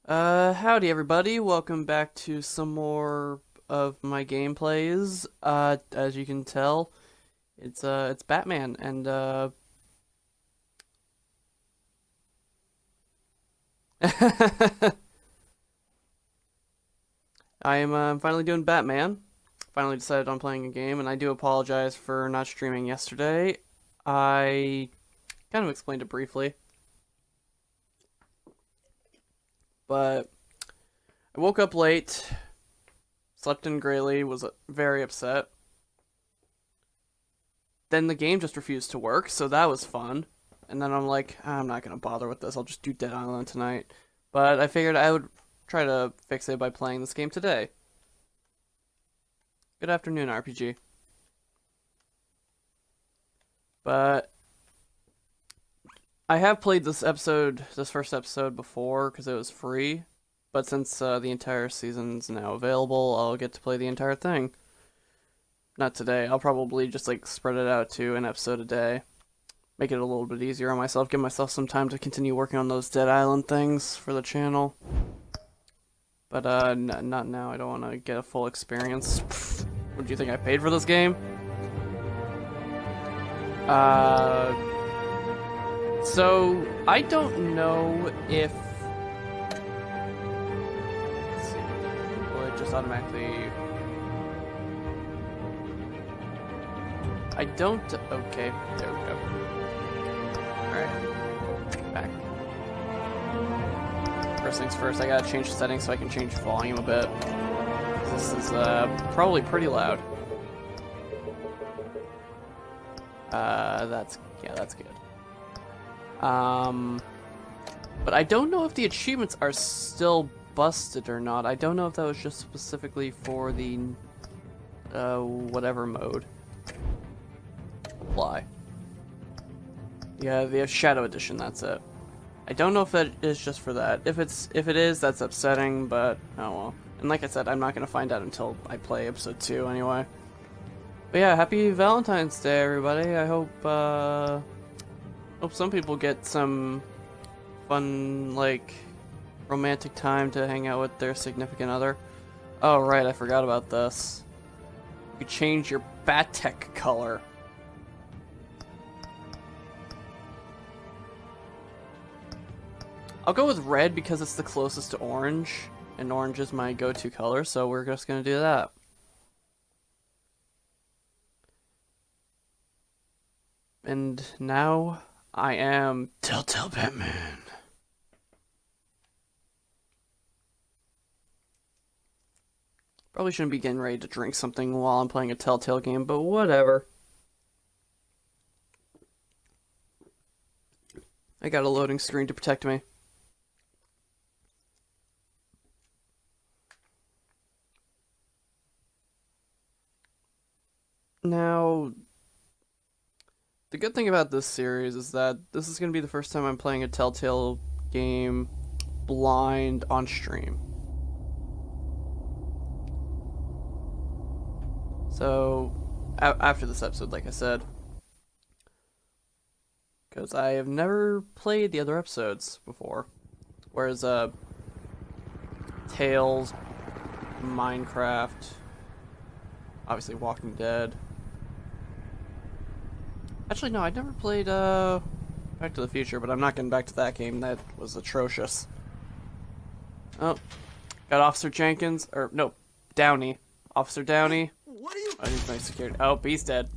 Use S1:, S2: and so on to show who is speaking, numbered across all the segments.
S1: Howdy everybody, welcome back to some more of my gameplays. As you can tell, it's Batman, and I am finally doing Batman. Finally decided on playing a game, and I do apologize for not streaming yesterday. I kind of explained it briefly, but I woke up late, slept in greatly, was very upset. Then the game just refused to work, so that was fun. And then I'm like, I'm not gonna bother with this. I'll just do Dead Island tonight. But I figured I would try to fix it by playing this game today. Good afternoon, RPG. But I have played this first episode before because it was free. But since the entire season's now available, I'll get to play the entire thing. Not today. I'll probably just like spread it out to an episode a day. Make it a little bit easier on myself. Give myself some time to continue working on those Dead Island things for the channel. But not now. I don't want to get a full experience. What do you think I paid for this game? So I don't know if. Let's see. Will it just automatically? I don't. Okay, there we go. Alright. Back. First things first, I gotta change the settings so I can change volume a bit. This is probably pretty loud. That's good. But I don't know if the achievements are still busted or not. I don't know if that was just specifically for the whatever mode. Fly. Yeah, the Shadow Edition, that's it. I don't know if that is just for that. If it is, that's upsetting, but oh well. And like I said, I'm not gonna find out until I play episode 2 anyway. But yeah, happy Valentine's Day, everybody. I hope some people get some fun, like, romantic time to hang out with their significant other. Oh right, I forgot about this. You could change your Bat-Tech color. I'll go with red because it's the closest to orange, and orange is my go-to color, so we're just gonna do that. And now I am Telltale Batman. Probably shouldn't be getting ready to drink something while I'm playing a Telltale game, but whatever. I got a loading screen to protect me. Now, the good thing about this series is that this is going to be the first time I'm playing a Telltale game blind on stream. So, after this episode, like I said, because I have never played the other episodes before. Whereas, Tales, Minecraft, obviously Walking Dead. Actually, no, I never played, Back to the Future, but I'm not getting back to that game. That was atrocious. Oh, got Officer Jenkins, or, no, Downey. Officer Downey.
S2: What are you?
S1: I need my security. Oh, he's dead.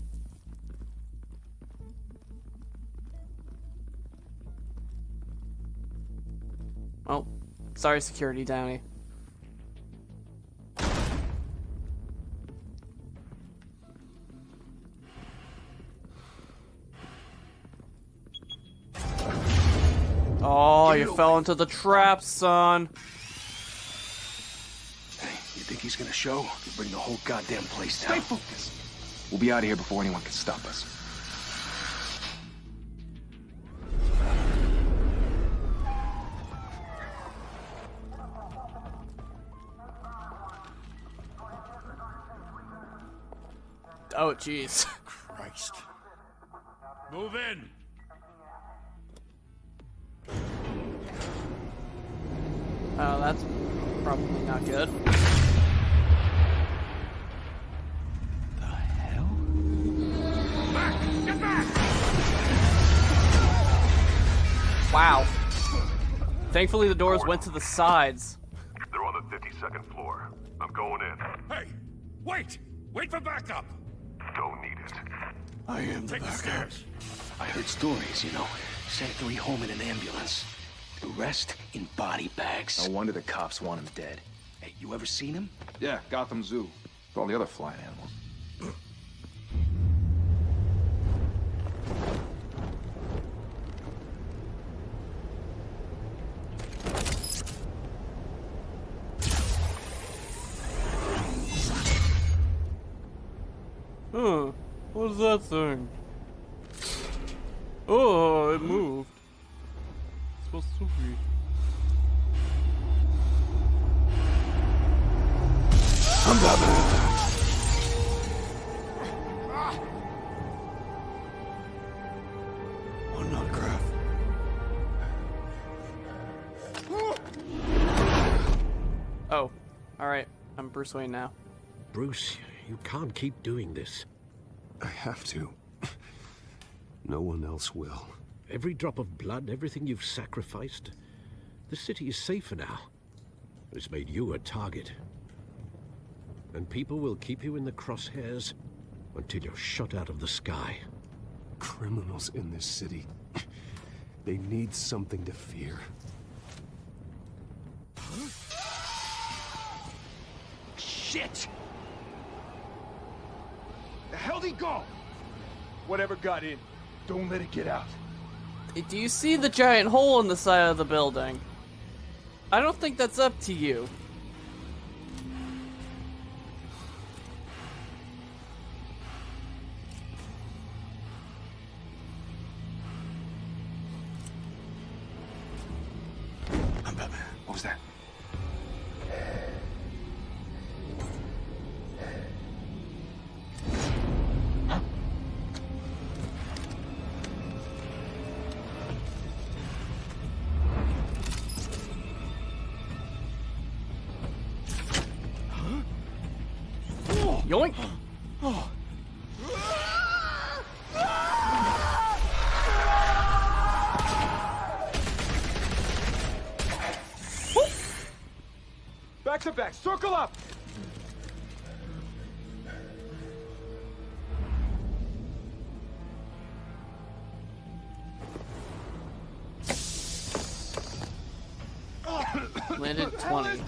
S1: Oh, sorry, Security Downey. Oh, you fell into the trap, son.
S2: Hey, you think he's gonna show? He'll bring the whole goddamn place down.
S3: Stay focused. We'll be out of here before anyone can stop us.
S1: Oh, jeez.
S2: Christ.
S4: Move in!
S1: Oh, that's probably not good.
S2: The hell?
S4: Get back!
S1: Wow. Thankfully, the doors went to the sides.
S5: They're on the 52nd floor. I'm going in.
S4: Hey! Wait! Wait for backup!
S5: Don't need it.
S2: I am the
S4: Take the
S2: backup.
S4: stairs.
S2: I heard stories, you know. Sent 3 home in an ambulance. The rest in body bags.
S3: No wonder the cops want him dead.
S2: Hey, you ever seen him?
S3: Yeah, Gotham Zoo. With all the other flying animals.
S1: Huh. What is that thing? Oh, it moved. It's supposed to be.
S2: I'm Batman. One autograph.
S1: Oh, alright. I'm Bruce Wayne now.
S6: Bruce, you can't keep doing this.
S7: I have to. No one else will.
S6: Every drop of blood, everything you've sacrificed. The city is safer now. It's made you a target. And people will keep you in the crosshairs until you're shot out of the sky.
S7: Criminals in this city. They need something to fear.
S2: Shit! The hell'd he go? Whatever got in, don't let it get out.
S1: Do you see the giant hole in the side of the building? I don't think that's up to you.
S2: I'm Batman.
S3: What was that?
S1: Yoink!
S2: Back to back, circle up!
S1: Landed 20.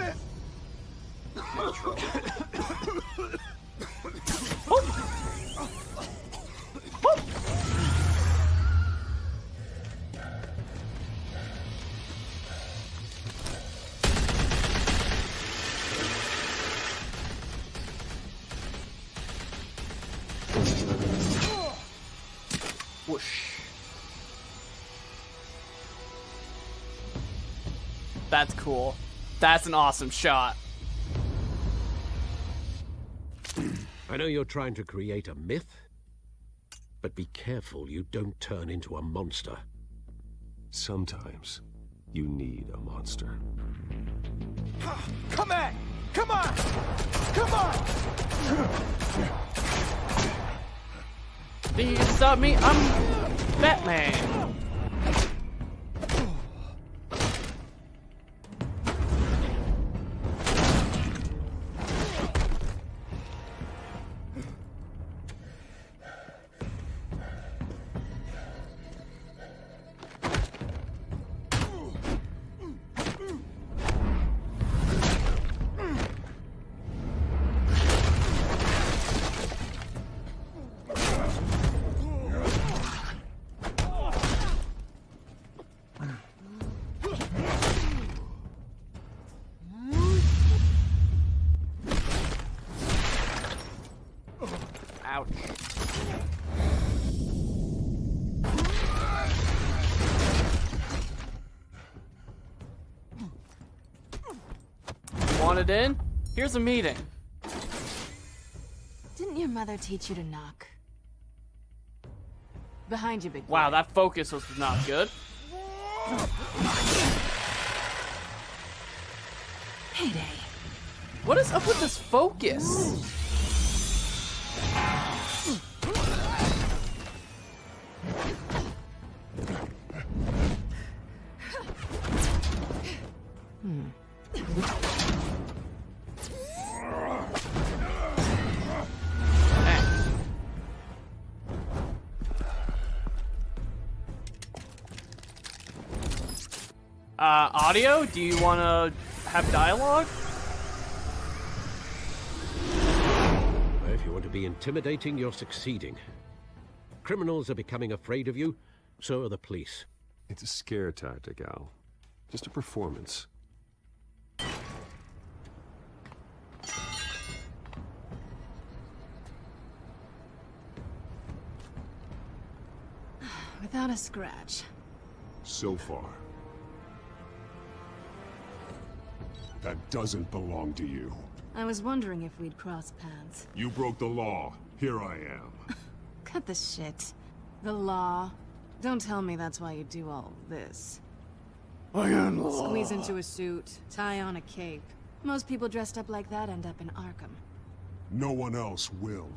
S1: Whoosh. That's cool. That's an awesome shot.
S6: I know you're trying to create a myth, but be careful you don't turn into a monster.
S7: Sometimes you need a monster.
S2: Come on! Come on! Come on!
S1: Think you can stop me? I'm Batman. Ouch. Want it in? Here's a meeting.
S8: Didn't your mother teach you to knock? Behind you, big boy.
S1: Wow, that focus was not good.
S8: Heyday.
S1: What is up with this focus? Audio? Do you want to have dialogue?
S6: If you want to be intimidating, you're succeeding. Criminals are becoming afraid of you, so are the police.
S7: It's a scare tactic, Al. Just a performance.
S8: Without a scratch.
S7: So far. That doesn't belong to you.
S8: I was wondering if we'd cross paths.
S7: You broke the law. Here I am.
S8: Cut the shit. The law. Don't tell me that's why you do all this.
S1: I am the law.
S8: Squeeze into a suit, tie on a cape. Most people dressed up like that end up in Arkham.
S7: No one else will.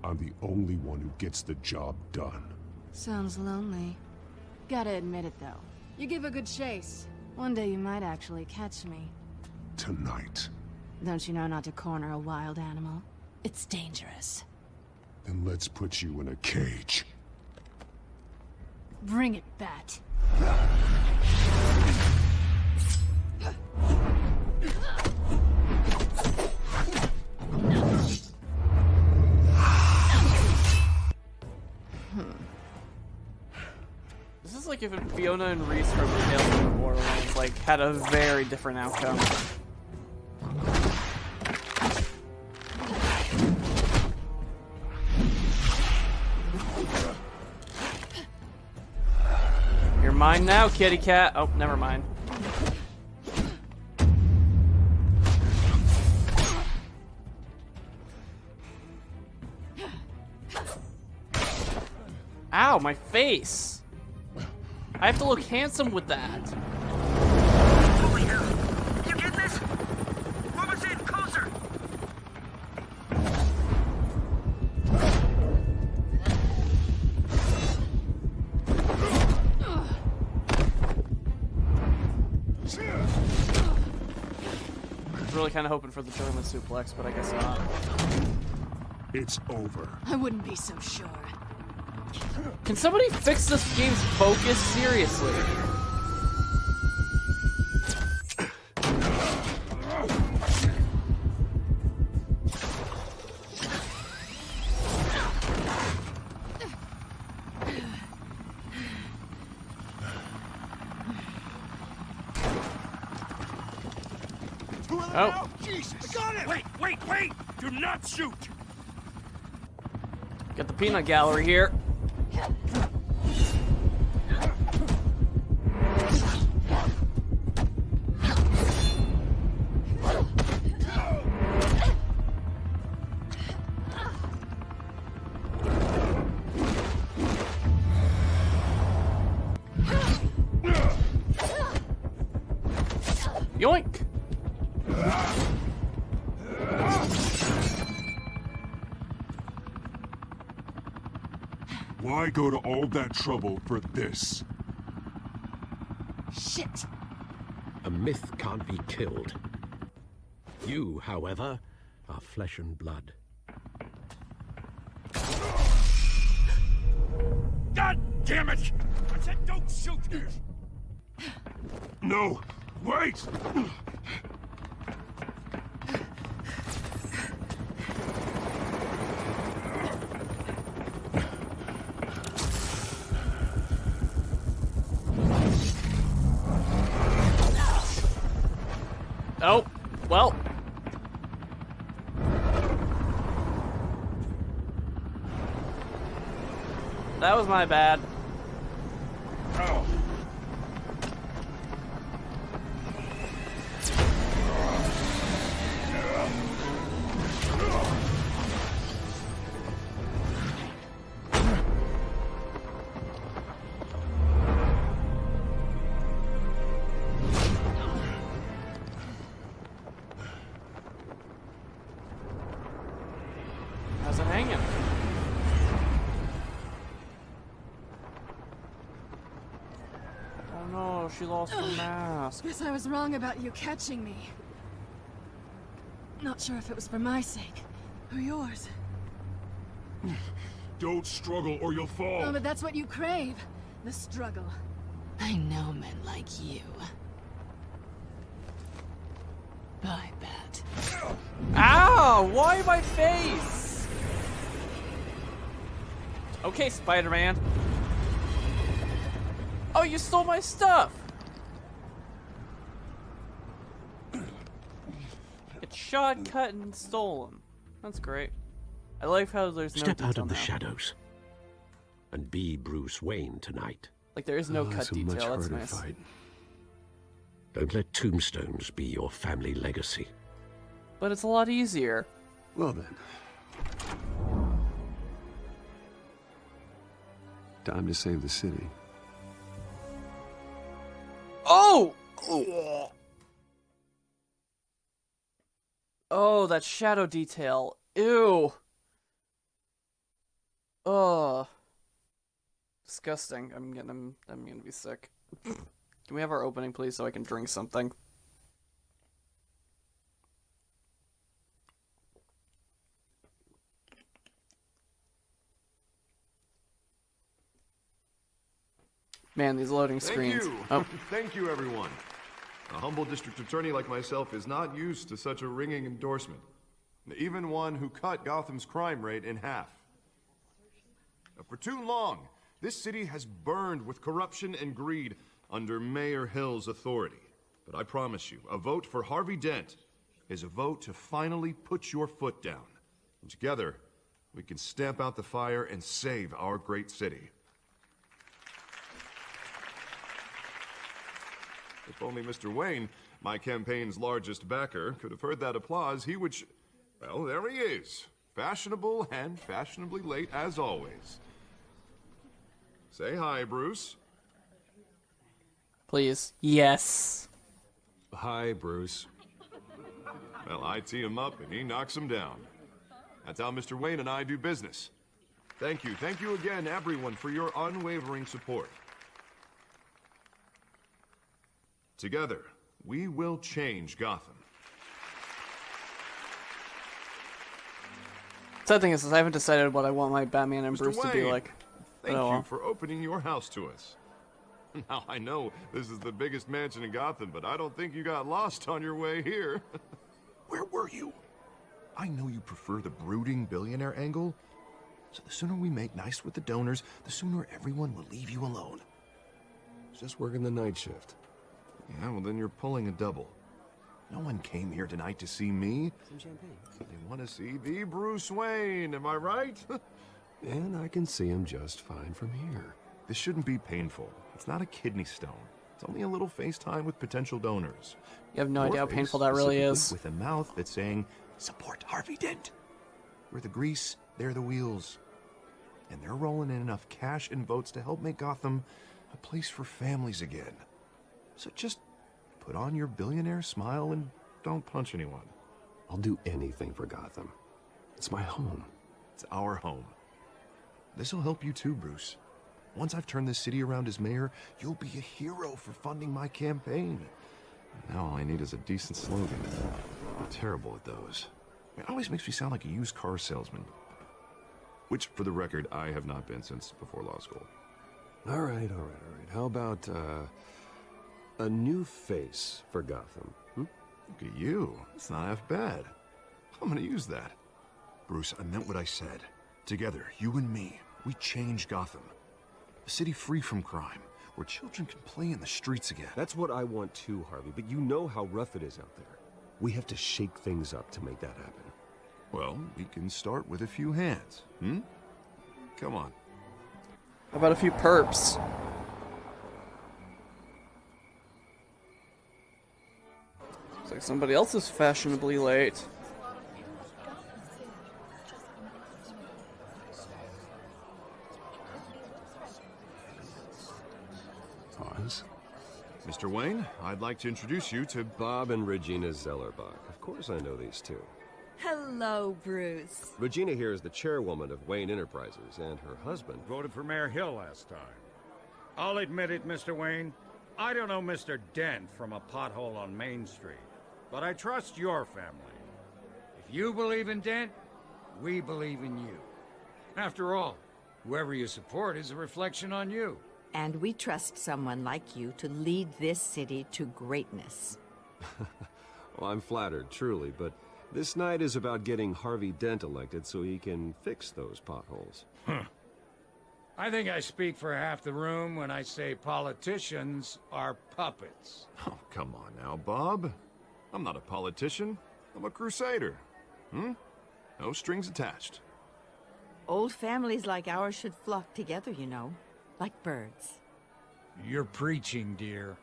S7: I'm the only one who gets the job done.
S8: Sounds lonely. Gotta admit it, though. You give a good chase. One day you might actually catch me.
S7: Tonight.
S8: Don't you know not to corner a wild animal? It's dangerous.
S7: Then let's put you in a cage.
S8: Bring it, Bat.
S1: This is like if Fiona and Reese from Tales from the Borderlands like had a very different outcome. You're mine now, kitty cat. Oh, never mind. Ow, my face! I have to look handsome with that.
S9: Over here. You get this? Move us in, closer.
S1: I was really kind of hoping for the German suplex, but I guess not.
S7: It's over.
S8: I wouldn't be so sure.
S1: Can somebody fix this game's focus? Seriously. Oh.
S4: Jesus! I got it! Wait! Do not shoot!
S1: Got the peanut gallery here. Yoink!
S7: Why go to all that trouble for this?
S8: Shit!
S6: A myth can't be killed. You, however, are flesh and blood.
S4: God damn it! I said don't shoot!
S7: No! Wait!
S1: Oh, well. That was my bad.
S7: Ow!
S1: she lost her mask.
S8: Guess I was wrong about you catching me. Not sure if it was for my sake or yours.
S7: Don't struggle or you'll fall.
S8: Oh, but that's what you crave. The struggle. I know men like you. I bet.
S1: Ow! Why my face? Okay, Spider-Man. Oh, you stole my stuff! It's shot, cut, and stolen. That's great. I like how there's no
S6: Step out
S1: detail
S6: of the
S1: now.
S6: shadows and be Bruce Wayne tonight.
S1: Like, there is no cut
S7: It's a much
S1: detail. That's
S7: harder
S1: nice.
S7: fight.
S6: Don't let tombstones be your family legacy.
S1: But it's a lot easier.
S7: Well then. Time to save the city.
S1: Oh! Oh, that shadow detail. Ew. Ugh. Disgusting. I'm gonna be sick. Can we have our opening, please, so I can drink something? Man, these loading screens.
S10: Thank you.
S1: Oh,
S10: Thank you, everyone. A humble district attorney like myself is not used to such a ringing endorsement. Even one who cut Gotham's crime rate in half. For too long, this city has burned with corruption and greed under Mayor Hill's authority. But I promise you, a vote for Harvey Dent is a vote to finally put your foot down. And together, we can stamp out the fire and save our great city. If only Mr. Wayne, my campaign's largest backer, could have heard that applause, he would well, there he is. Fashionable and fashionably late as always. Say hi, Bruce.
S1: please. Yes.
S7: Hi, Bruce.
S10: Well, I tee him up and he knocks him down. That's how Mr. Wayne and I do business. Thank you again, everyone, for your unwavering support. Together, we will change Gotham.
S1: Sad thing is, I haven't decided what I want my Batman and
S10: Mr.
S1: Bruce to be
S10: Wayne,
S1: like.
S10: Thank
S1: Oh,
S10: you for opening your house to us. Now, I know this is the biggest mansion in Gotham, but I don't think you got lost on your way here. Where were you? I know you prefer the brooding billionaire angle, so the sooner we make nice with the donors, the sooner everyone will leave you alone.
S7: Just working the night shift.
S10: Yeah, well, then you're pulling a double. No one came here tonight to see me.
S7: Some champagne.
S10: They want to see the Bruce Wayne, am I right?
S7: And I can see him just fine from here.
S10: This shouldn't be painful. It's not a kidney stone. It's only a little FaceTime with potential donors.
S1: you have no
S10: Your
S1: idea how
S10: face
S1: painful that really is.
S10: specifically with a mouth that's saying, support Harvey Dent. We're the grease, they're the wheels. And they're rolling in enough cash and votes to help make Gotham a place for families again. So just put on your billionaire smile and don't punch anyone.
S7: I'll do anything for Gotham. It's my home.
S10: It's our home. This'll help you too, Bruce. Once I've turned this city around as mayor, you'll be a hero for funding my campaign. Now all I need is a decent slogan.
S7: I'm terrible at those.
S10: It always makes me sound like a used car salesman. Which, for the record, I have not been since before law school.
S7: All right. How about, a new face for Gotham?
S10: Look at you. It's not half bad. I'm gonna use that. Bruce, I meant what I said. Together, you and me, we change Gotham. A city free from crime, where children can play in the streets again.
S7: That's what I want too, Harvey, but you know how rough it is out there. We have to shake things up to make that happen.
S10: Well, we can start with a few hands, Come on.
S1: How about a few perps? Looks like somebody else is fashionably late.
S7: Pause.
S10: Mr. Wayne, I'd like to introduce you to
S7: Bob and Regina Zellerbach. Of course I know these two.
S11: Hello, Bruce.
S7: Regina here is the chairwoman of Wayne Enterprises, and her husband...
S4: Voted for Mayor Hill last time. I'll admit it, Mr. Wayne. I don't know Mr. Dent from a pothole on Main Street, but I trust your family. If you believe in Dent, we believe in you. After all, whoever you support is a reflection on you.
S11: And we trust someone like you to lead this city to greatness.
S7: Well, I'm flattered, truly, but this night is about getting Harvey Dent elected so he can fix those potholes.
S4: I think I speak for half the room when I say politicians are puppets.
S10: Oh, come on now, Bob. I'm not a politician. I'm a crusader. No strings attached.
S11: Old families like ours should flock together, you know, like birds.
S4: You're preaching, dear.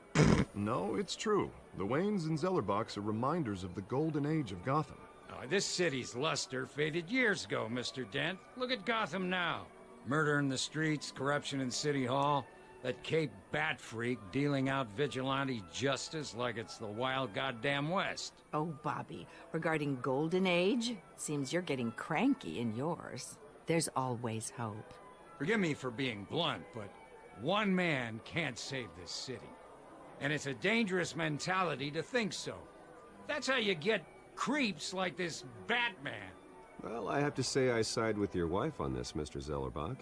S10: No, it's true. The Waynes and Zellerbachs are reminders of the golden age of Gotham.
S4: This city's luster faded years ago, Mr. Dent. Look at Gotham now. Murder in the streets, corruption in City Hall, that Cape Bat freak dealing out vigilante justice like it's the wild goddamn West.
S11: Oh, Bobby, regarding Golden Age, seems you're getting cranky in yours. There's always hope.
S4: Forgive me for being blunt, but one man can't save this city. And it's a dangerous mentality to think so. That's how you get creeps like this Batman.
S7: Well, I have to say I side with your wife on this, Mr. Zellerbach.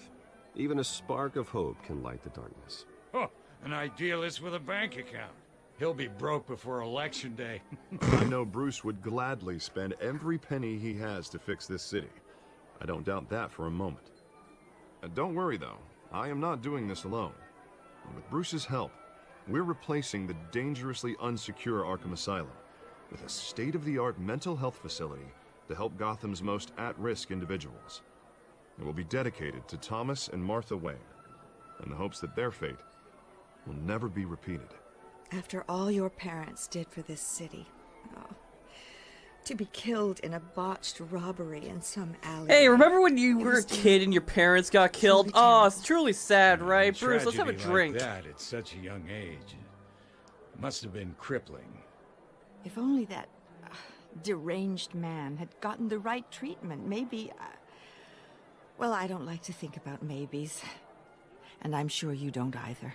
S7: Even a spark of hope can light the darkness.
S4: Oh, an idealist with a bank account. He'll be broke before Election Day.
S10: I know Bruce would gladly spend every penny he has to fix this city. I don't doubt that for a moment. Don't worry, though. I am not doing this alone. And with Bruce's help, we're replacing the dangerously unsecure Arkham Asylum with a state-of-the-art mental health facility to help Gotham's most at-risk individuals. It will be dedicated to Thomas and Martha Wayne, in the hopes that their fate will never be repeated.
S12: After all your parents did for this city, to be killed in a botched robbery in some alley.
S1: Hey, remember when you were a kid and your parents got killed? Oh, it's truly sad, right? Bruce, let's have a drink.
S4: Like that at such a young age. Must have been crippling.
S11: If only that deranged man had gotten the right treatment, maybe... Well, I don't like to think about maybes. And I'm sure you don't either.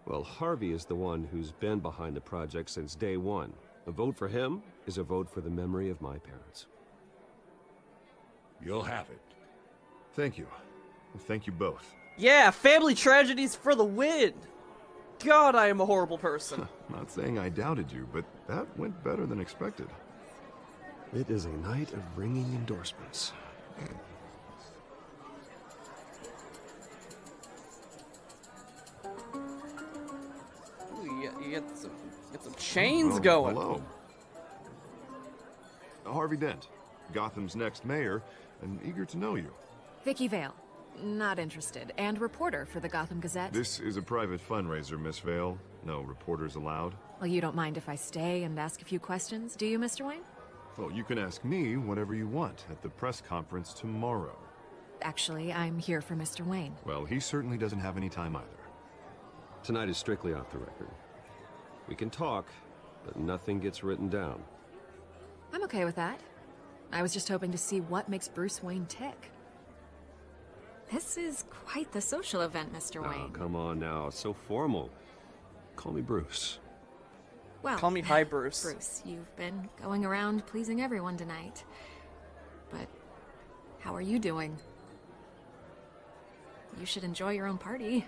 S7: Well, Harvey is the one who's been behind the project since day one. A vote for him is a vote for the memory of my parents.
S4: You'll have it.
S10: Thank you. Thank you both.
S1: Yeah, family tragedies for the win! God, I am a horrible person.
S10: Not saying I doubted you, but that went better than expected.
S7: It is a night of ringing endorsements.
S1: Ooh, you get some chains going.
S10: Hello. Harvey Dent, Gotham's next mayor, and eager to know you.
S13: Vicky Vale. Not interested. And reporter for the Gotham Gazette.
S10: This is a private fundraiser, Miss Vale. No reporters allowed.
S13: Well, you don't mind if I stay and ask a few questions, do you, Mr. Wayne?
S10: Well, you can ask me whatever you want at the press conference tomorrow.
S13: Actually, I'm here for Mr. Wayne.
S10: Well, he certainly doesn't have any time either.
S7: Tonight is strictly off the record. We can talk, but nothing gets written down.
S13: I'm okay with that. I was just hoping to see what makes Bruce Wayne tick. This is quite the social event, Mr. Wayne.
S7: Oh, come on now. It's so formal. Call me Bruce.
S13: Well,
S1: call me Hi, Bruce.
S13: Bruce, you've been going around pleasing everyone tonight. But how are you doing? You should enjoy your own party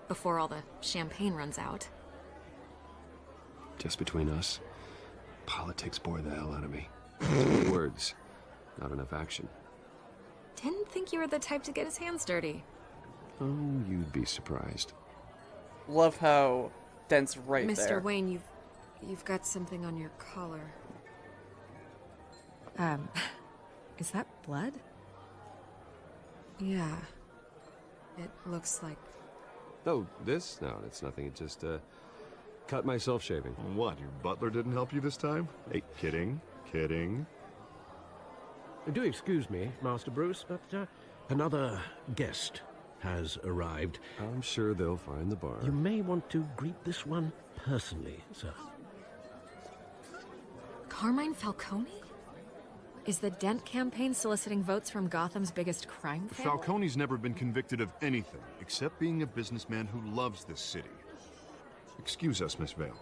S13: before all the champagne runs out.
S7: Just between us, politics bore the hell out of me. Too many words, not enough action.
S13: Didn't think you were the type to get his hands dirty.
S7: Oh, you'd be surprised.
S1: Love how Dent's right there.
S13: Mr. Wayne, you've got something on your collar. Is that blood? Yeah. It looks like...
S7: Oh, this? No, it's nothing. It just, cut myself shaving.
S10: What, your butler didn't help you this time? Hey, kidding.
S6: Do excuse me, Master Bruce, but another guest has arrived.
S7: I'm sure they'll find the bar.
S6: You may want to greet this one personally, sir.
S13: Carmine Falcone? Is the Dent campaign soliciting votes from Gotham's biggest crime family?
S10: Falcone's never been convicted of anything except being a businessman who loves this city. Excuse us, Miss Vale.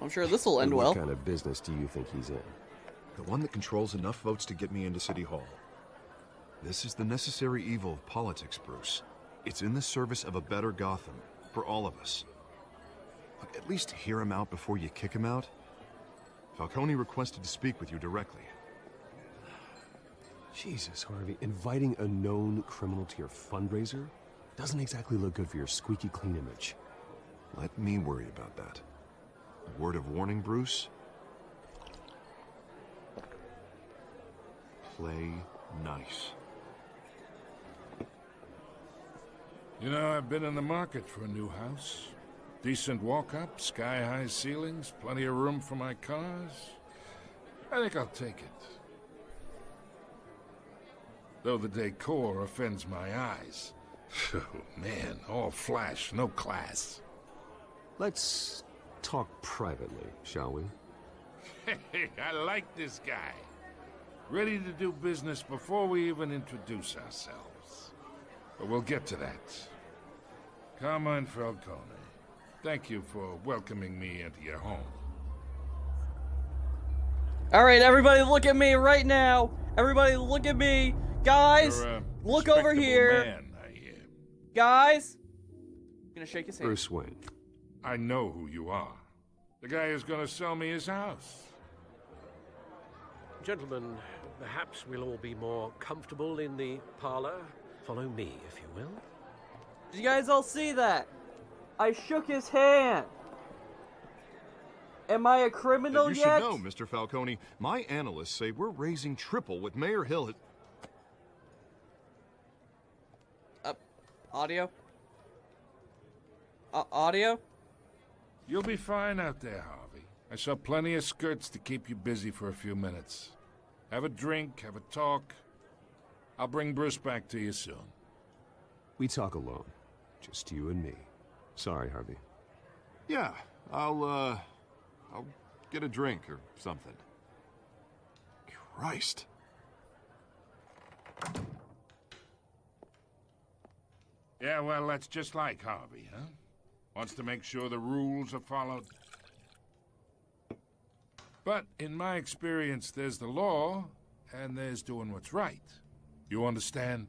S1: I'm sure this will end
S7: And
S1: well.
S7: what kind of business do you think he's in?
S10: The one that controls enough votes to get me into City Hall. This is the necessary evil of politics, Bruce. It's in the service of a better Gotham, for all of us. Look, at least hear him out before you kick him out. Falcone requested to speak with you directly.
S7: Jesus, Harvey, inviting a known criminal to your fundraiser doesn't exactly look good for your squeaky clean image.
S10: Let me worry about that. A word of warning, Bruce? Play nice.
S14: You know, I've been in the market for a new house. Decent walk-up, sky-high ceilings, plenty of room for my cars. I think I'll take it. Though the decor offends my eyes. Oh, man, all flash, no class.
S7: Let's talk privately, shall we?
S14: Hey, I like this guy. Ready to do business before we even introduce ourselves. But we'll get to that. Carmine Falcone, thank you for welcoming me into your home.
S1: Alright, everybody look at me right now. Everybody look at me. Guys,
S14: You're a
S1: look over
S14: respectable
S1: here.
S14: man, I hear.
S1: Guys. I'm gonna shake his hand.
S7: Bruce Wayne.
S14: I know who you are. The guy who's gonna sell me his house.
S6: Gentlemen, perhaps we'll all be more comfortable in the parlor. Follow me, if you will.
S1: Did you guys all see that? I shook his hand. Am I a criminal
S10: You
S1: yet?
S10: should know, Mr. Falcone. My analysts say we're raising triple with Mayor Hill.
S1: Audio? Audio?
S14: You'll be fine out there, Harvey. I saw plenty of skirts to keep you busy for a few minutes. Have a drink, have a talk. I'll bring Bruce back to you soon.
S7: We talk alone. Just you and me. Sorry, Harvey.
S10: Yeah, I'll get a drink or something. Christ.
S14: Yeah, well, that's just like Harvey, huh? Wants to make sure the rules are followed. But in my experience, there's the law, and there's doing what's right. You understand?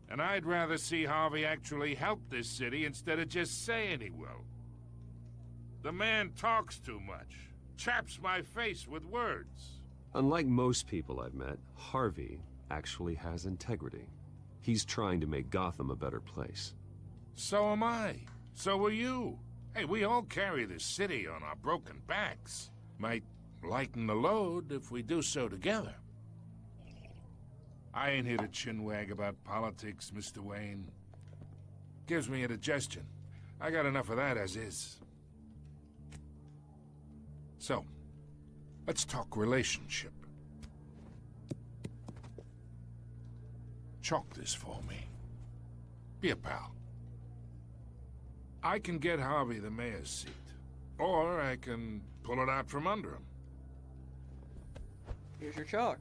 S14: And I'd rather see Harvey actually help this city instead of just saying he will. The man talks too much, chaps my face with words.
S7: Unlike most people I've met, Harvey actually has integrity. He's trying to make Gotham a better place.
S14: So am I. So are you. Hey, we all carry this city on our broken backs. Might lighten the load if we do so together. I ain't here to chinwag about politics, Mr. Wayne. Gives me indigestion. I got enough of that as is. So, let's talk relationship. Chalk this for me. Be a pal. I can get Harvey the mayor's seat, or I can pull it out from under him.
S1: Here's your chalk.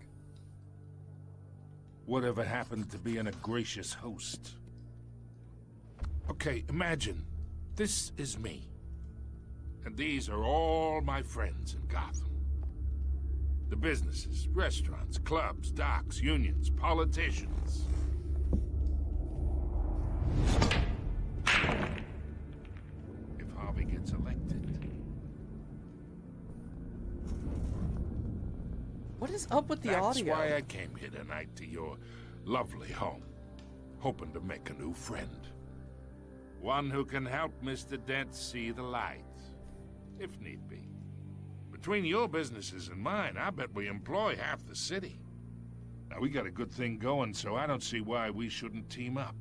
S14: Whatever happened to being a gracious host? Okay, imagine this is me. And these are all my friends in Gotham. The businesses, restaurants, clubs, docks, unions, politicians. If Harvey gets elected.
S1: What is up with the
S14: That's
S1: audio?
S14: That's why I came here tonight to your lovely home, hoping to make a new friend. One who can help Mr. Dent see the light, if need be. Between your businesses and mine, I bet we employ half the city. Now, we got a good thing going, so I don't see why we shouldn't team up.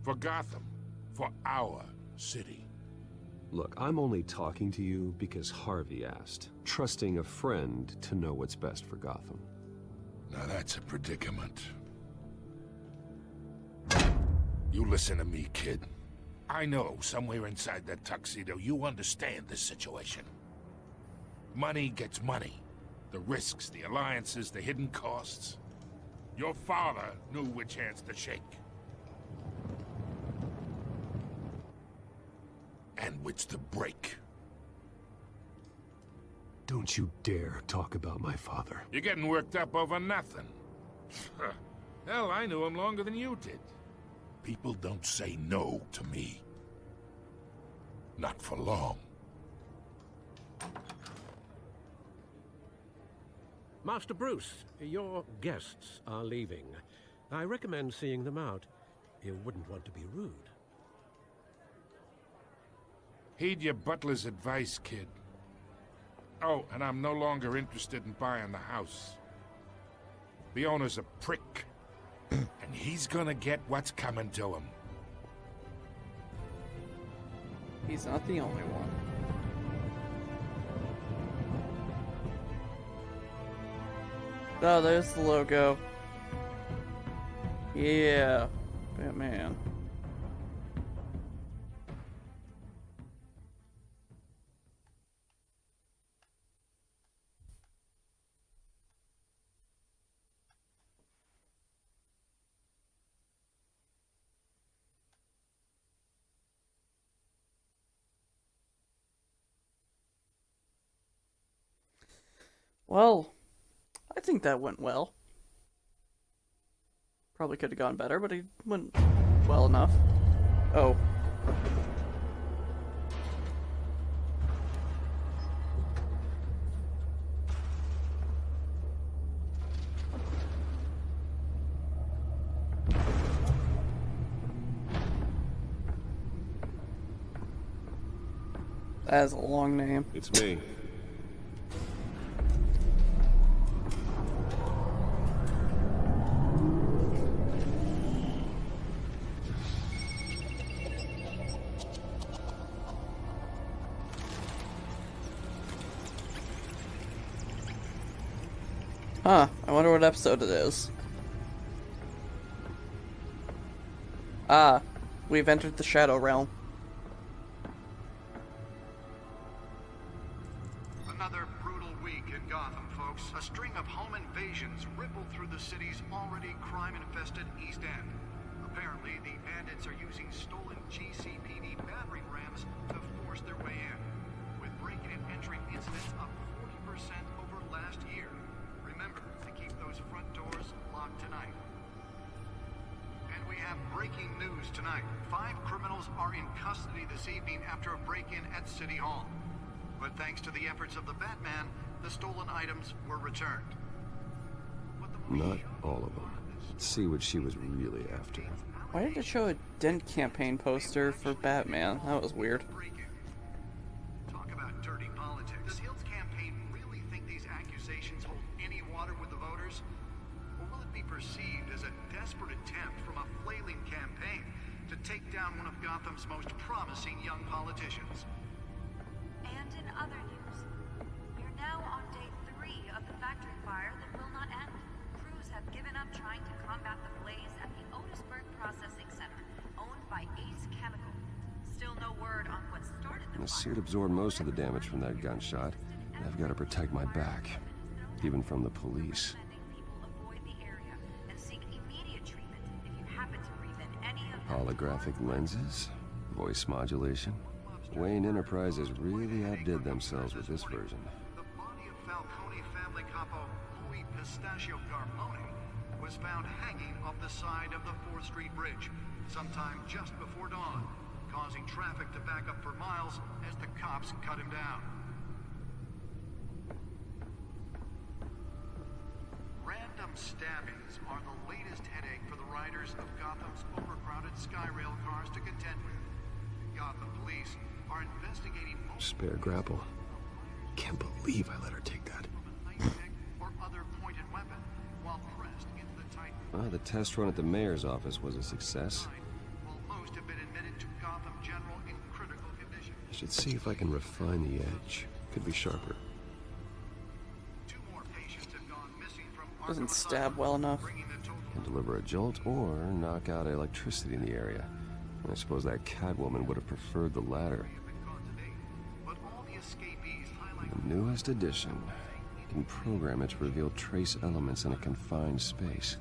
S14: For Gotham, for our city.
S7: Look, I'm only talking to you because Harvey asked, trusting a friend to know what's best for Gotham.
S14: Now that's a predicament. You listen to me, kid. I know somewhere inside that tuxedo you understand this situation. Money gets money. The risks, the alliances, the hidden costs. Your father knew which hands to shake. And which to break.
S6: Don't you dare talk about my father.
S14: You're getting worked up over nothing. Hell, I knew him longer than you did. People don't say no to me. Not for long.
S6: Master Bruce, your guests are leaving. I recommend seeing them out. You wouldn't want to be rude.
S14: Heed your butler's advice, kid. Oh, and I'm no longer interested in buying the house. The owner's a prick. And he's gonna get what's coming to him.
S1: He's not the only one. Oh, there's the logo. Yeah, Batman. Well, I think that went well. Probably could have gone better, but it went well enough. Oh. That is a long name.
S7: It's me.
S1: Huh, I wonder what episode it is. Ah, we've entered the Shadow Realm.
S15: Another brutal week in Gotham, folks. A string of home invasions rippled through the city's already crime-infested East End. Apparently, the bandits are using stolen GCPD battering rams to force their way in, with break-in and entry incidents up 40% over last year. Remember to keep those front doors locked tonight. And we have breaking news tonight. 5 criminals are in custody this evening after a break-in at City Hall. But thanks to the efforts of the Batman, the stolen items were returned.
S7: Not all of them. Let's see what she was really after.
S1: Why did it show a Dent campaign poster for Batman? That was weird.
S15: Talk about dirty politics. Does Hill's campaign really think these accusations hold any water with the voters? Or will it be perceived as a desperate attempt from a flailing campaign to take down one of Gotham's most promising young politicians?
S16: And in other news, we're now on day 3 of the factory fire that will not end. Crews have given up trying to combat the blaze at the Otisburg Processing Center, owned by Ace Chemical. Still no word on what started the
S7: The
S16: fire.
S7: suit absorbed most of the damage from that gunshot, and I've got to protect my back, even from the police.
S16: Avoid the area and seek immediate treatment if you happen to breathe in any of
S7: Holographic lenses? Voice modulation? Wayne Enterprises really outdid themselves with this version.
S15: The body of Falcone family capo Louis Pistachio Garmone was found hanging off the side of the 4th Street Bridge sometime just before dawn, causing traffic to back up for miles as the cops cut him down. Random stabbings are the latest headache for the riders of Gotham's overcrowded Skyrail cars to contend with. Gotham police are investigating
S6: Spare grapple. Can't believe I let her take that.
S15: or other pointed weapon while pressed into the tight.
S7: Well, the test run at the mayor's office was a success.
S15: While most have been admitted to Gotham General in critical condition.
S7: I should see if I can refine the edge. Could be sharper.
S15: 2 more patients have gone missing from
S1: Doesn't stab well enough.
S7: Can deliver a jolt or knock out electricity in the area. I suppose that Catwoman would have preferred the latter.
S15: but all the escapees highlight
S7: The newest edition can program it to reveal trace elements in a confined space.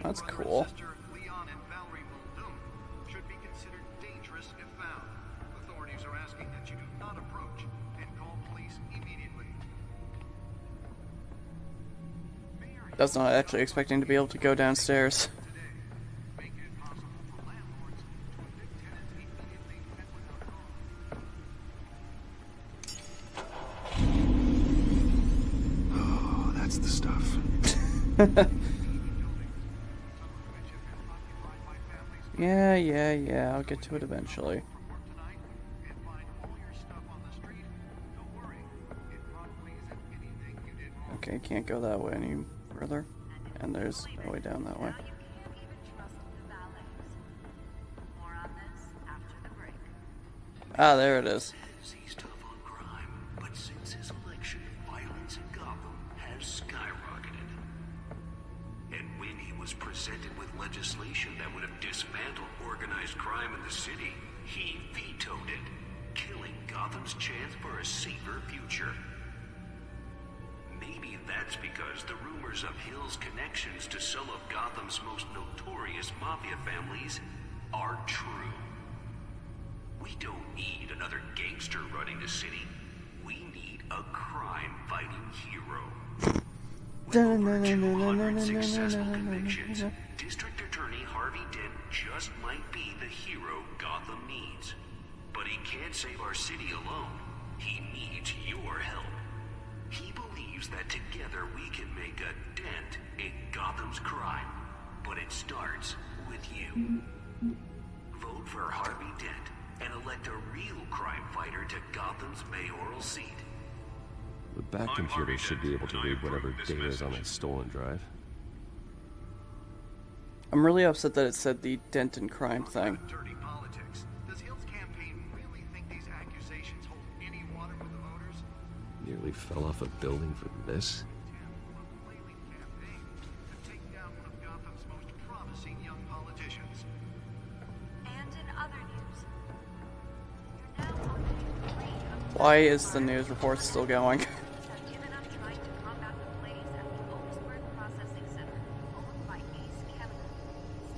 S1: That's cool.
S15: Leon and Valerie Muldoon should be considered dangerous if found. Authorities are asking that you do not approach and call police immediately.
S1: That's not actually expecting to be able to go downstairs.
S7: Oh, that's the stuff.
S1: Yeah, I'll get to it eventually. Okay, can't go that way any further. And there's no way down that way. Ah, there it is.
S2: He's tough on crime, but since his election, violence in Gotham has skyrocketed. And when he was presented with legislation that would have dismantled organized crime in the city, he vetoed it, killing Gotham's chance for a safer future. Maybe that's because the rumors of Hill's connections to some of Gotham's most notorious mafia families are true. We don't need another gangster running the city. We need a crime-fighting hero. With over 200 successful convictions, District Attorney Harvey Dent just might be the hero Gotham needs. But he can't save our city alone. He needs your help. He believes that together we can make a dent in Gotham's crime. But it starts with you. Vote for Harvey Dent and elect a real crime fighter to Gotham's mayoral seat.
S7: The back computer should be able to read whatever data is on that stolen drive.
S1: I'm really upset that it said the dent in crime thing.
S15: Dirty politics. Does Hill's campaign really think these accusations hold any water with the voters?
S7: Nearly fell off a building for this.
S1: Why is the news report still going?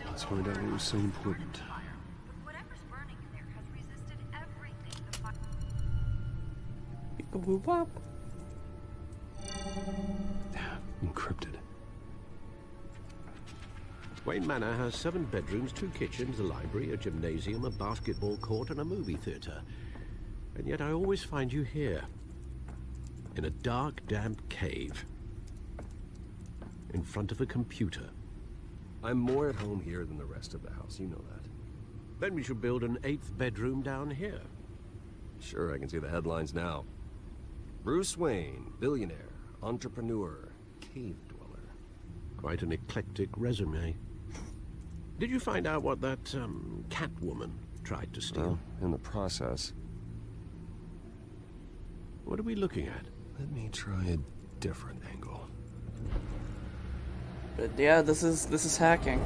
S7: Let's find out what was so important. Encrypted.
S6: Wayne Manor has 7 bedrooms, 2 kitchens, a library, a gymnasium, a basketball court, and a movie theater. And yet I always find you here. In a dark, damp cave. In front of a computer.
S7: I'm more at home here than the rest of the house, you know that.
S6: Then we should build an 8th bedroom down here.
S7: Sure, I can see the headlines now. Bruce Wayne, billionaire, entrepreneur, cave dweller.
S6: Quite an eclectic resume. Did you find out what that, Catwoman tried to steal?
S7: Well, in the process.
S6: What are we looking at?
S7: Let me try a different angle.
S1: But yeah, this is hacking.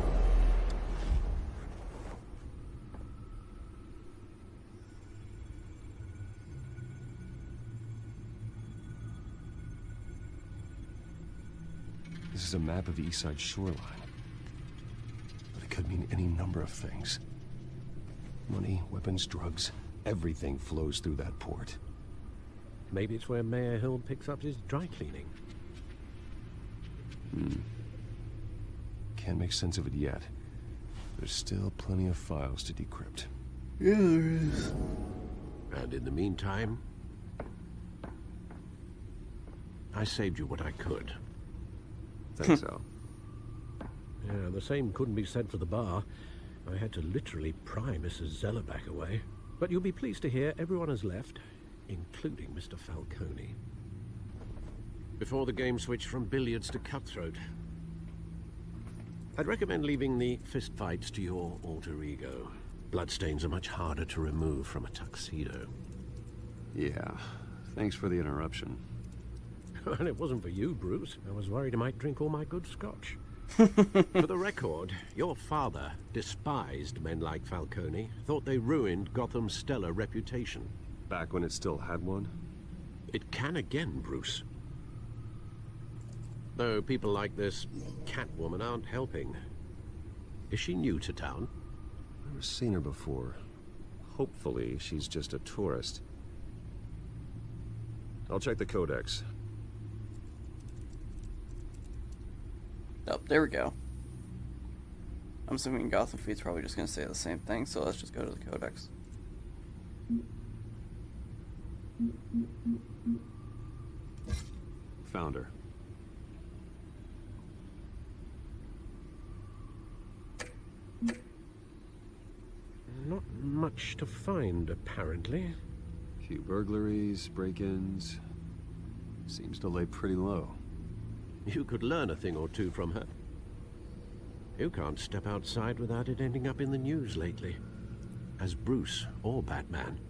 S7: This is a map of the East Side shoreline. But it could mean any number of things. Money, weapons, drugs, everything flows through that port.
S6: Maybe it's where Mayor Hill picks up his dry cleaning.
S7: Can't make sense of it yet. There's still plenty of files to decrypt.
S1: Yeah, there is.
S6: And in the meantime, I saved you what I could.
S7: Think so?
S6: Yeah, the same couldn't be said for the bar. I had to literally pry Mrs. Zellerback away. But you'll be pleased to hear everyone has left, including Mr. Falcone. Before the game switched from billiards to cutthroat. I'd recommend leaving the fistfights to your alter ego. Bloodstains are much harder to remove from a tuxedo.
S7: Yeah, thanks for the interruption.
S6: And it wasn't for you, Bruce. I was worried I might drink all my good scotch. For the record, your father despised men like Falcone, thought they ruined Gotham's stellar reputation.
S7: Back when it still had one?
S6: It can again, Bruce. Though people like this Catwoman aren't helping. Is she new to town?
S7: Never seen her before. Hopefully, she's just a tourist. I'll check the codex.
S1: Oh, there we go. I'm assuming Gotham Feed's probably just going to say the same thing, so let's just go to the codex.
S7: Found her.
S6: Not much to find, apparently.
S7: Few burglaries, break-ins. Seems to lay pretty low.
S6: You could learn a thing or two from her. You can't step outside without it ending up in the news lately. As Bruce or Batman.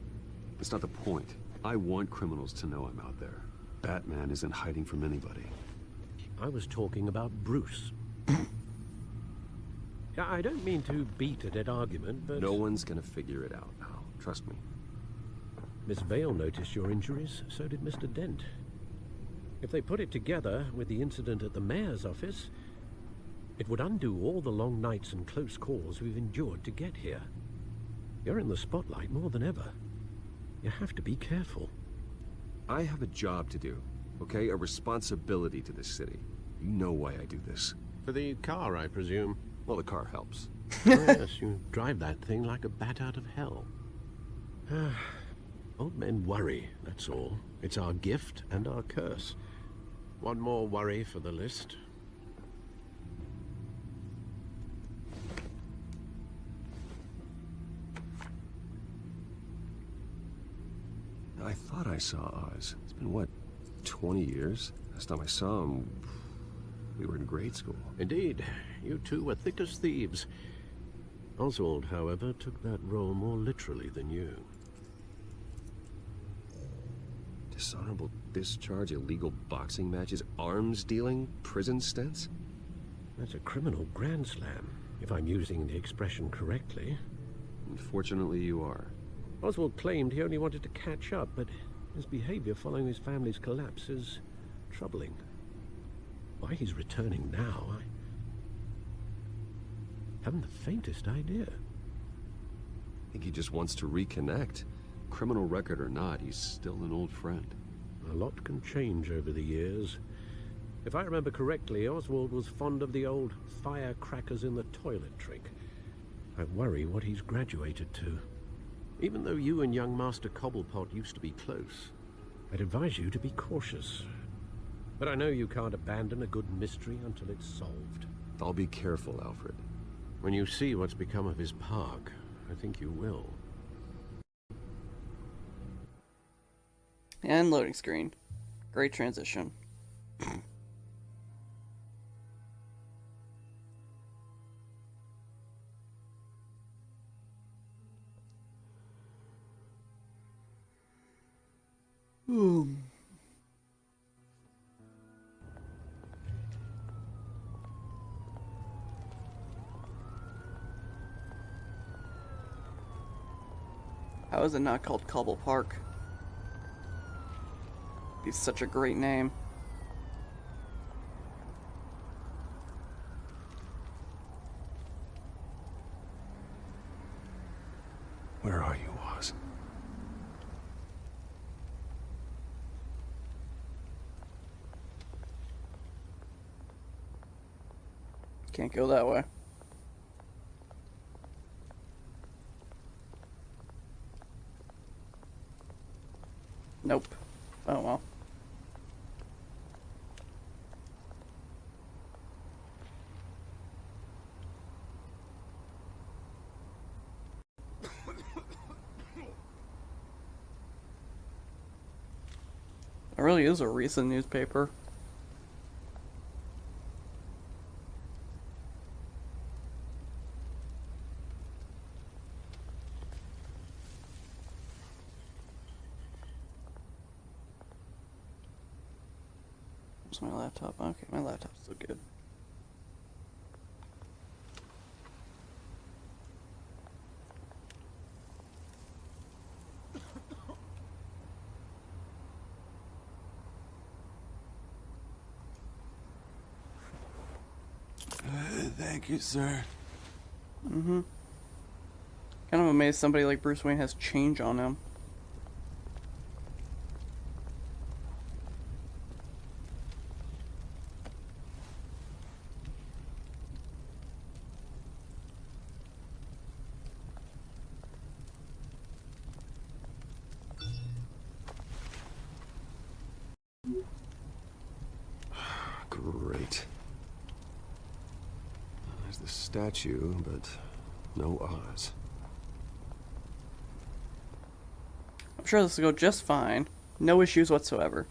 S7: That's not the point. I want criminals to know I'm out there. Batman isn't hiding from anybody.
S6: I was talking about Bruce. Yeah, I don't mean to beat a dead argument, but...
S7: No one's gonna figure it out now. Trust me.
S6: Miss Vale noticed your injuries, so did Mr. Dent. If they put it together with the incident at the mayor's office, it would undo all the long nights and close calls we've endured to get here. You're in the spotlight more than ever. You have to be careful.
S7: I have a job to do, okay? A responsibility to this city. You know why I do this.
S6: For the car, I presume.
S7: Well, the car helps.
S6: Oh, yes, you drive that thing like a bat out of hell. Old men worry, that's all. It's our gift and our curse. One more worry for the list.
S7: I thought I saw Oz. It's been, what, 20 years? Last time I saw him, we were in grade school.
S6: Indeed. You two were thick as thieves. Oswald, however, took that role more literally than you.
S7: Dishonorable discharge, illegal boxing matches, arms dealing, prison stints?
S6: That's a criminal grand slam, if I'm using the expression correctly.
S7: Unfortunately, you are.
S6: Oswald claimed he only wanted to catch up, but his behavior following his family's collapse is troubling. Why he's returning now, I haven't the faintest idea.
S7: I think he just wants to reconnect. Criminal record or not, he's still an old friend.
S6: A lot can change over the years. If I remember correctly, Oswald was fond of the old firecrackers in the toilet trick. I worry what he's graduated to. Even though you and young Master Cobblepot used to be close, I'd advise you to be cautious. But I know you can't abandon a good mystery until it's solved.
S7: I'll be careful, Alfred.
S6: When you see what's become of his park, I think you will.
S1: And loading screen. Great transition. How is it not called Cobble Park? It's such a great name.
S7: Where are you, Oz?
S1: Can't go that way. Nope. Oh well. It really is a recent newspaper. Where's my laptop? Okay, my laptop's still good.
S17: Thank you, sir.
S1: Mm-hmm. Kind of amazed somebody like Bruce Wayne has change on him.
S7: Great. There's the statue, but no Oz.
S1: I'm sure this will go just fine. No issues whatsoever.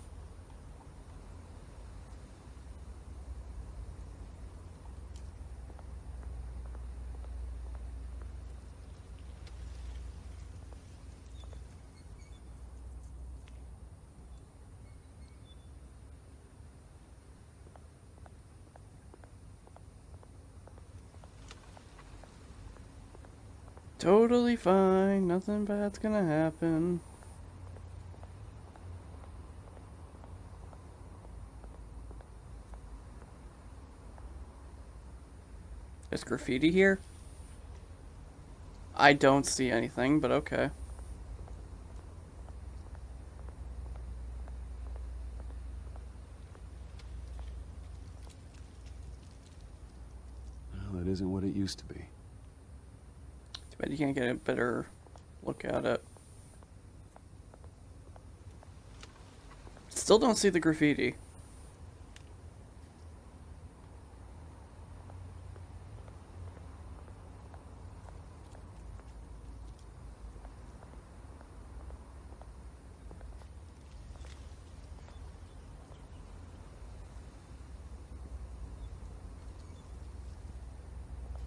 S1: Totally fine. Nothing bad's gonna happen. There's graffiti here? I don't see anything, but okay.
S7: Well, that isn't what it used to be.
S1: Too bad you can't get a better look at it. Still don't see the graffiti.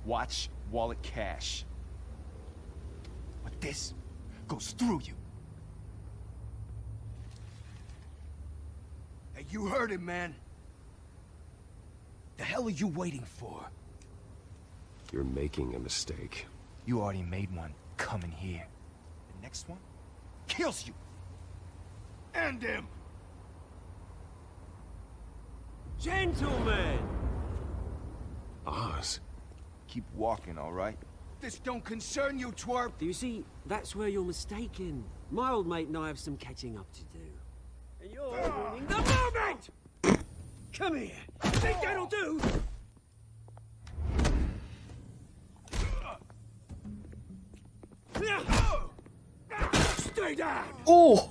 S17: Watch wallet cash. But this goes through you. Hey, you heard it, man. The hell are you waiting for?
S7: You're making a mistake.
S17: You already made one coming here. The next one kills you. And him.
S18: Gentlemen!
S7: Oz?
S17: Keep walking, all right? This don't concern you, twerp!
S18: Do you see, that's where you're mistaken. My old mate and I have some catching up to do. And you're ruining the moment! Come here! Think that'll do? Stay down!
S1: Oh!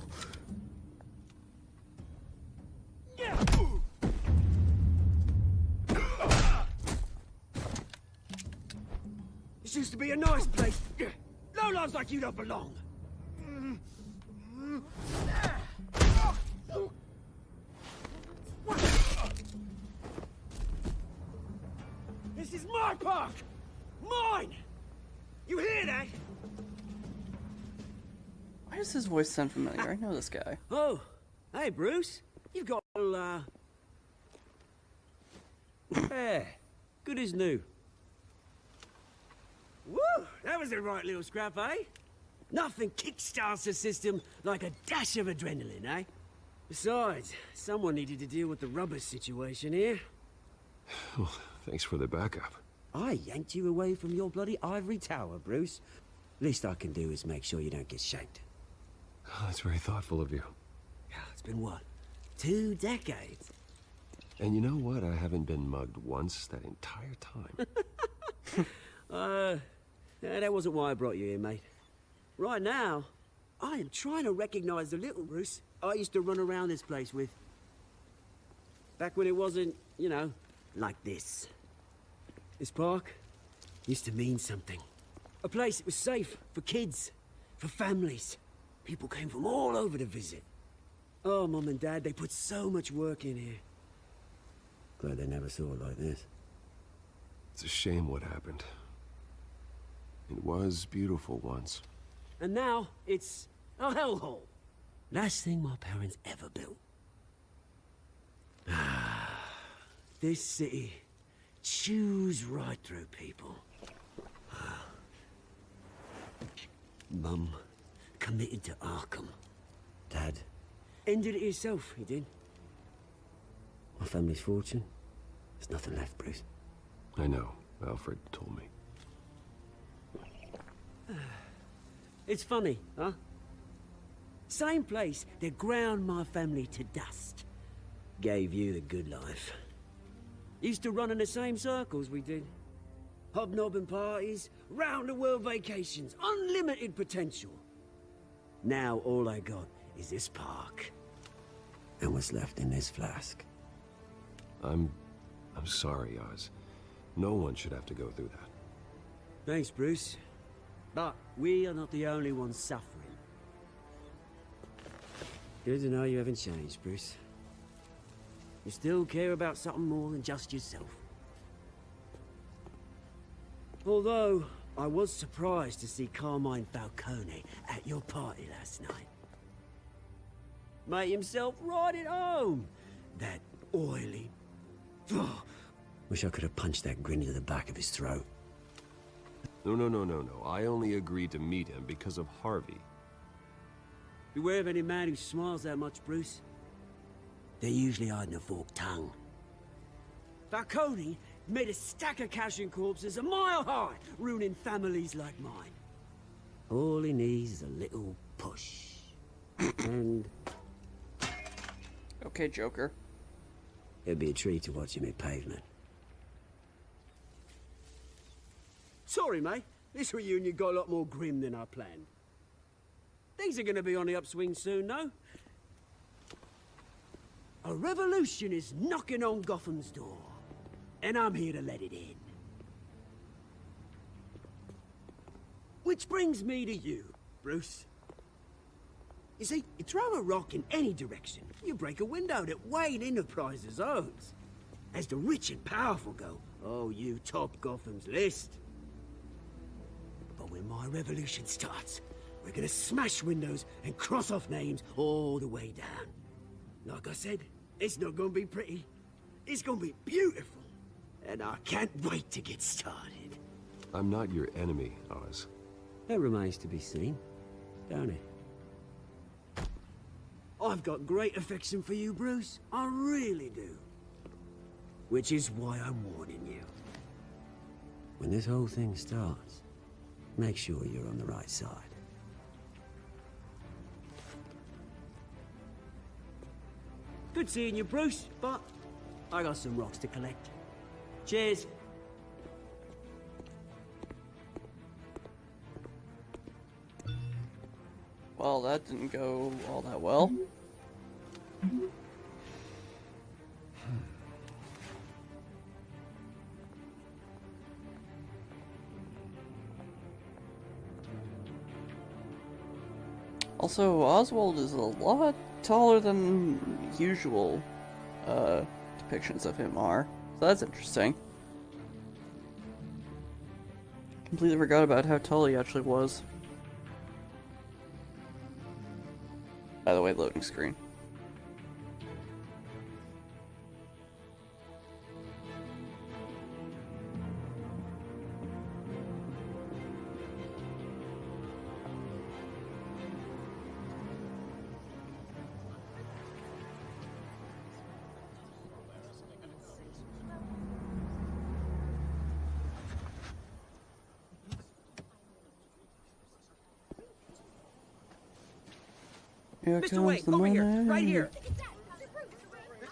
S18: This used to be a nice place. Lowlifes like you don't belong. This is my park! Mine! You hear that?
S1: Why does his voice sound familiar? I know this guy.
S18: Oh, hey Bruce. You've got a little, yeah, good as new. Woo! That was a right little scrap, eh? Nothing kickstarts the system like a dash of adrenaline, eh? Besides, someone needed to deal with the rubber situation here.
S7: Well, thanks for the backup.
S18: I yanked you away from your bloody ivory tower, Bruce. Least I can do is make sure you don't get shanked.
S7: Oh, that's very thoughtful of you.
S18: Yeah, it's been what? 2 decades?
S7: And you know what? I haven't been mugged once that entire time.
S18: Yeah, that wasn't why I brought you here, mate. Right now, I am trying to recognize the little Bruce I used to run around this place with. Back when it wasn't, you know, like this. This park used to mean something. A place that was safe for kids, for families. People came from all over to visit. Oh, Mum and Dad, they put so much work in here. Glad they never saw it like this.
S7: It's a shame what happened. It was beautiful once.
S18: And now, it's a hellhole. Last thing my parents ever built. This city chews right through people. Mum committed to Arkham. Dad ended it himself, he did. My family's fortune, there's nothing left, Bruce.
S7: I know. Alfred told me.
S18: It's funny, huh? Same place that ground my family to dust. Gave you the good life. Used to run in the same circles we did. Hobnobbing parties, round-the-world vacations, unlimited potential. Now all I got is this park. And what's left in this flask.
S7: I'm sorry, Oz. No one should have to go through that.
S18: Thanks, Bruce. But we are not the only ones suffering. Good to know you haven't changed, Bruce. You still care about something more than just yourself. Although, I was surprised to see Carmine Falcone at your party last night. Made himself right at home. That oily... Oh, wish I could have punched that grin into the back of his throat.
S7: No. I only agreed to meet him because of Harvey.
S18: Beware of any man who smiles that much, Bruce. They're usually hiding a forked tongue. Falcone made a stack of cashing corpses a mile high, ruining families like mine. All he needs is a little push. And...
S1: Okay, Joker.
S18: It'd be a treat to watch him in pavement. Sorry, mate. This reunion got a lot more grim than I planned. Things are gonna be on the upswing soon, no? A revolution is knocking on Gotham's door. And I'm here to let it in. Which brings me to you, Bruce. You see, you throw a rock in any direction, you break a window that Wayne Enterprises owns. As the rich and powerful go, oh, you top Gotham's list. But when my revolution starts, we're gonna smash windows and cross off names all the way down. Like I said, it's not gonna be pretty. It's gonna be beautiful. And I can't wait to get started.
S7: I'm not your enemy, Oz.
S18: That remains to be seen, don't it? I've got great affection for you, Bruce. I really do. Which is why I'm warning you. When this whole thing starts, make sure you're on the right side. Good seeing you, Bruce, but I got some rocks to collect. Cheers.
S1: Well, that didn't go all that well. Also, Oswald is a lot taller than usual depictions of him are. So that's interesting. Completely forgot about how tall he actually was. By the way, loading screen. Here
S9: Mr.
S1: comes
S9: Wayne,
S1: the
S9: over
S1: money.
S9: here, right here.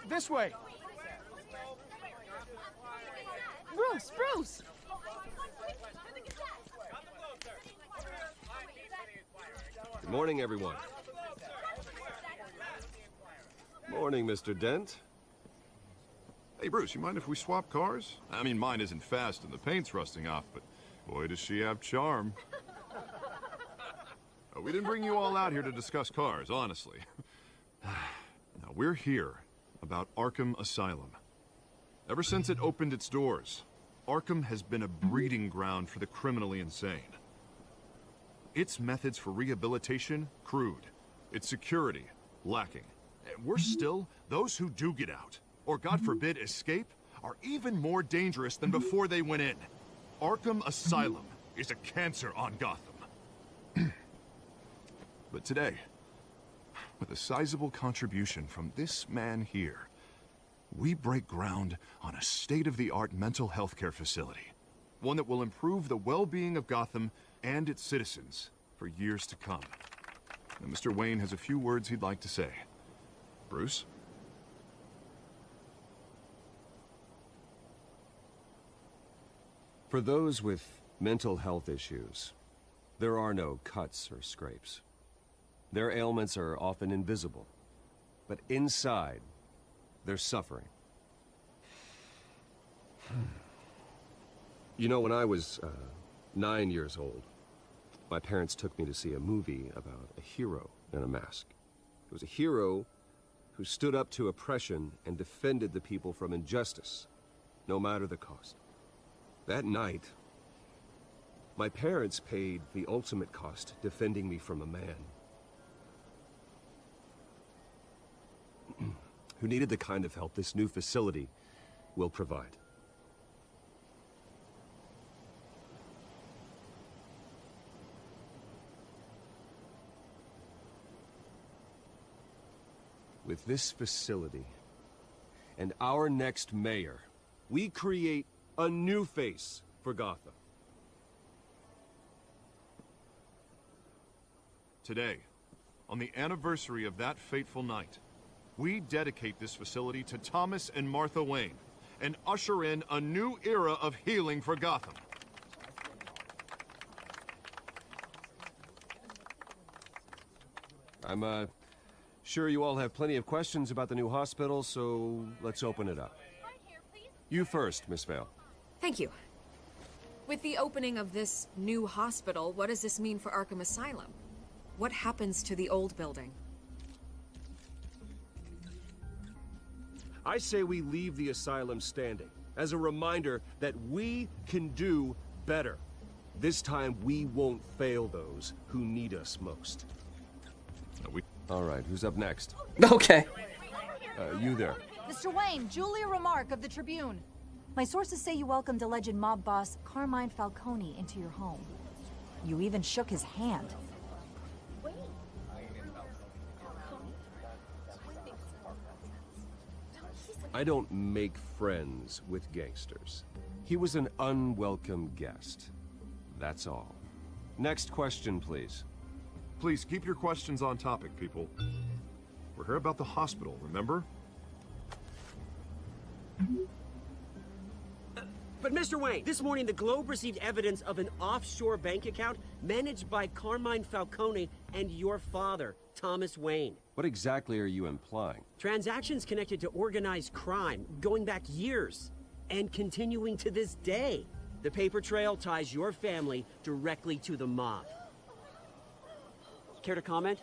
S9: This way.
S19: Bruce!
S7: Good morning, everyone. Morning, Mr. Dent.
S10: Hey, Bruce, you mind if we swap cars? I mean, mine isn't fast and the paint's rusting off, but boy, does she have charm. We didn't bring you all out here to discuss cars, honestly. Now, we're here about Arkham Asylum. Ever since it opened its doors, Arkham has been a breeding ground for the criminally insane. Its methods for rehabilitation, crude. Its security, lacking. And worse still, those who do get out, or God forbid, escape, are even more dangerous than before they went in. Arkham Asylum is a cancer on Gotham. But today, with a sizable contribution from this man here, we break ground on a state-of-the-art mental health care facility. One that will improve the well-being of Gotham and its citizens for years to come. And Mr. Wayne has a few words he'd like to say. Bruce?
S7: For those with mental health issues, there are no cuts or scrapes. Their ailments are often invisible, but inside, they're suffering. You know, when I was 9 years old, my parents took me to see a movie about a hero in a mask. It was a hero who stood up to oppression and defended the people from injustice, no matter the cost. That night, my parents paid the ultimate cost defending me from a man who needed the kind of help this new facility will provide. With this facility and our next mayor, we create a new face for Gotham.
S10: Today, on the anniversary of that fateful night, we dedicate this facility to Thomas and Martha Wayne and usher in a new era of healing for Gotham.
S7: I'm sure you all have plenty of questions about the new hospital, so let's open it up. You first, Miss Vale.
S13: Thank you. With the opening of this new hospital, what does this mean for Arkham Asylum? What happens to the old building?
S7: I say we leave the asylum standing, as a reminder that we can do better. This time, we won't fail those who need us most. All right, who's up next?
S1: Okay.
S7: You there.
S19: Mr. Wayne, Julia Remark of the Tribune. My sources say you welcomed alleged mob boss Carmine Falcone into your home. You even shook his hand.
S7: I don't make friends with gangsters. He was an unwelcome guest. That's all. Next question, please.
S10: Please keep your questions on topic, people. We're here about the hospital, remember?
S18: But Mr. Wayne, this morning the Globe received evidence of an offshore bank account managed by Carmine Falcone and your father, Thomas Wayne.
S7: What exactly are you implying?
S18: Transactions connected to organized crime, going back years, and continuing to this day. The paper trail ties your family directly to the mob. Care to comment?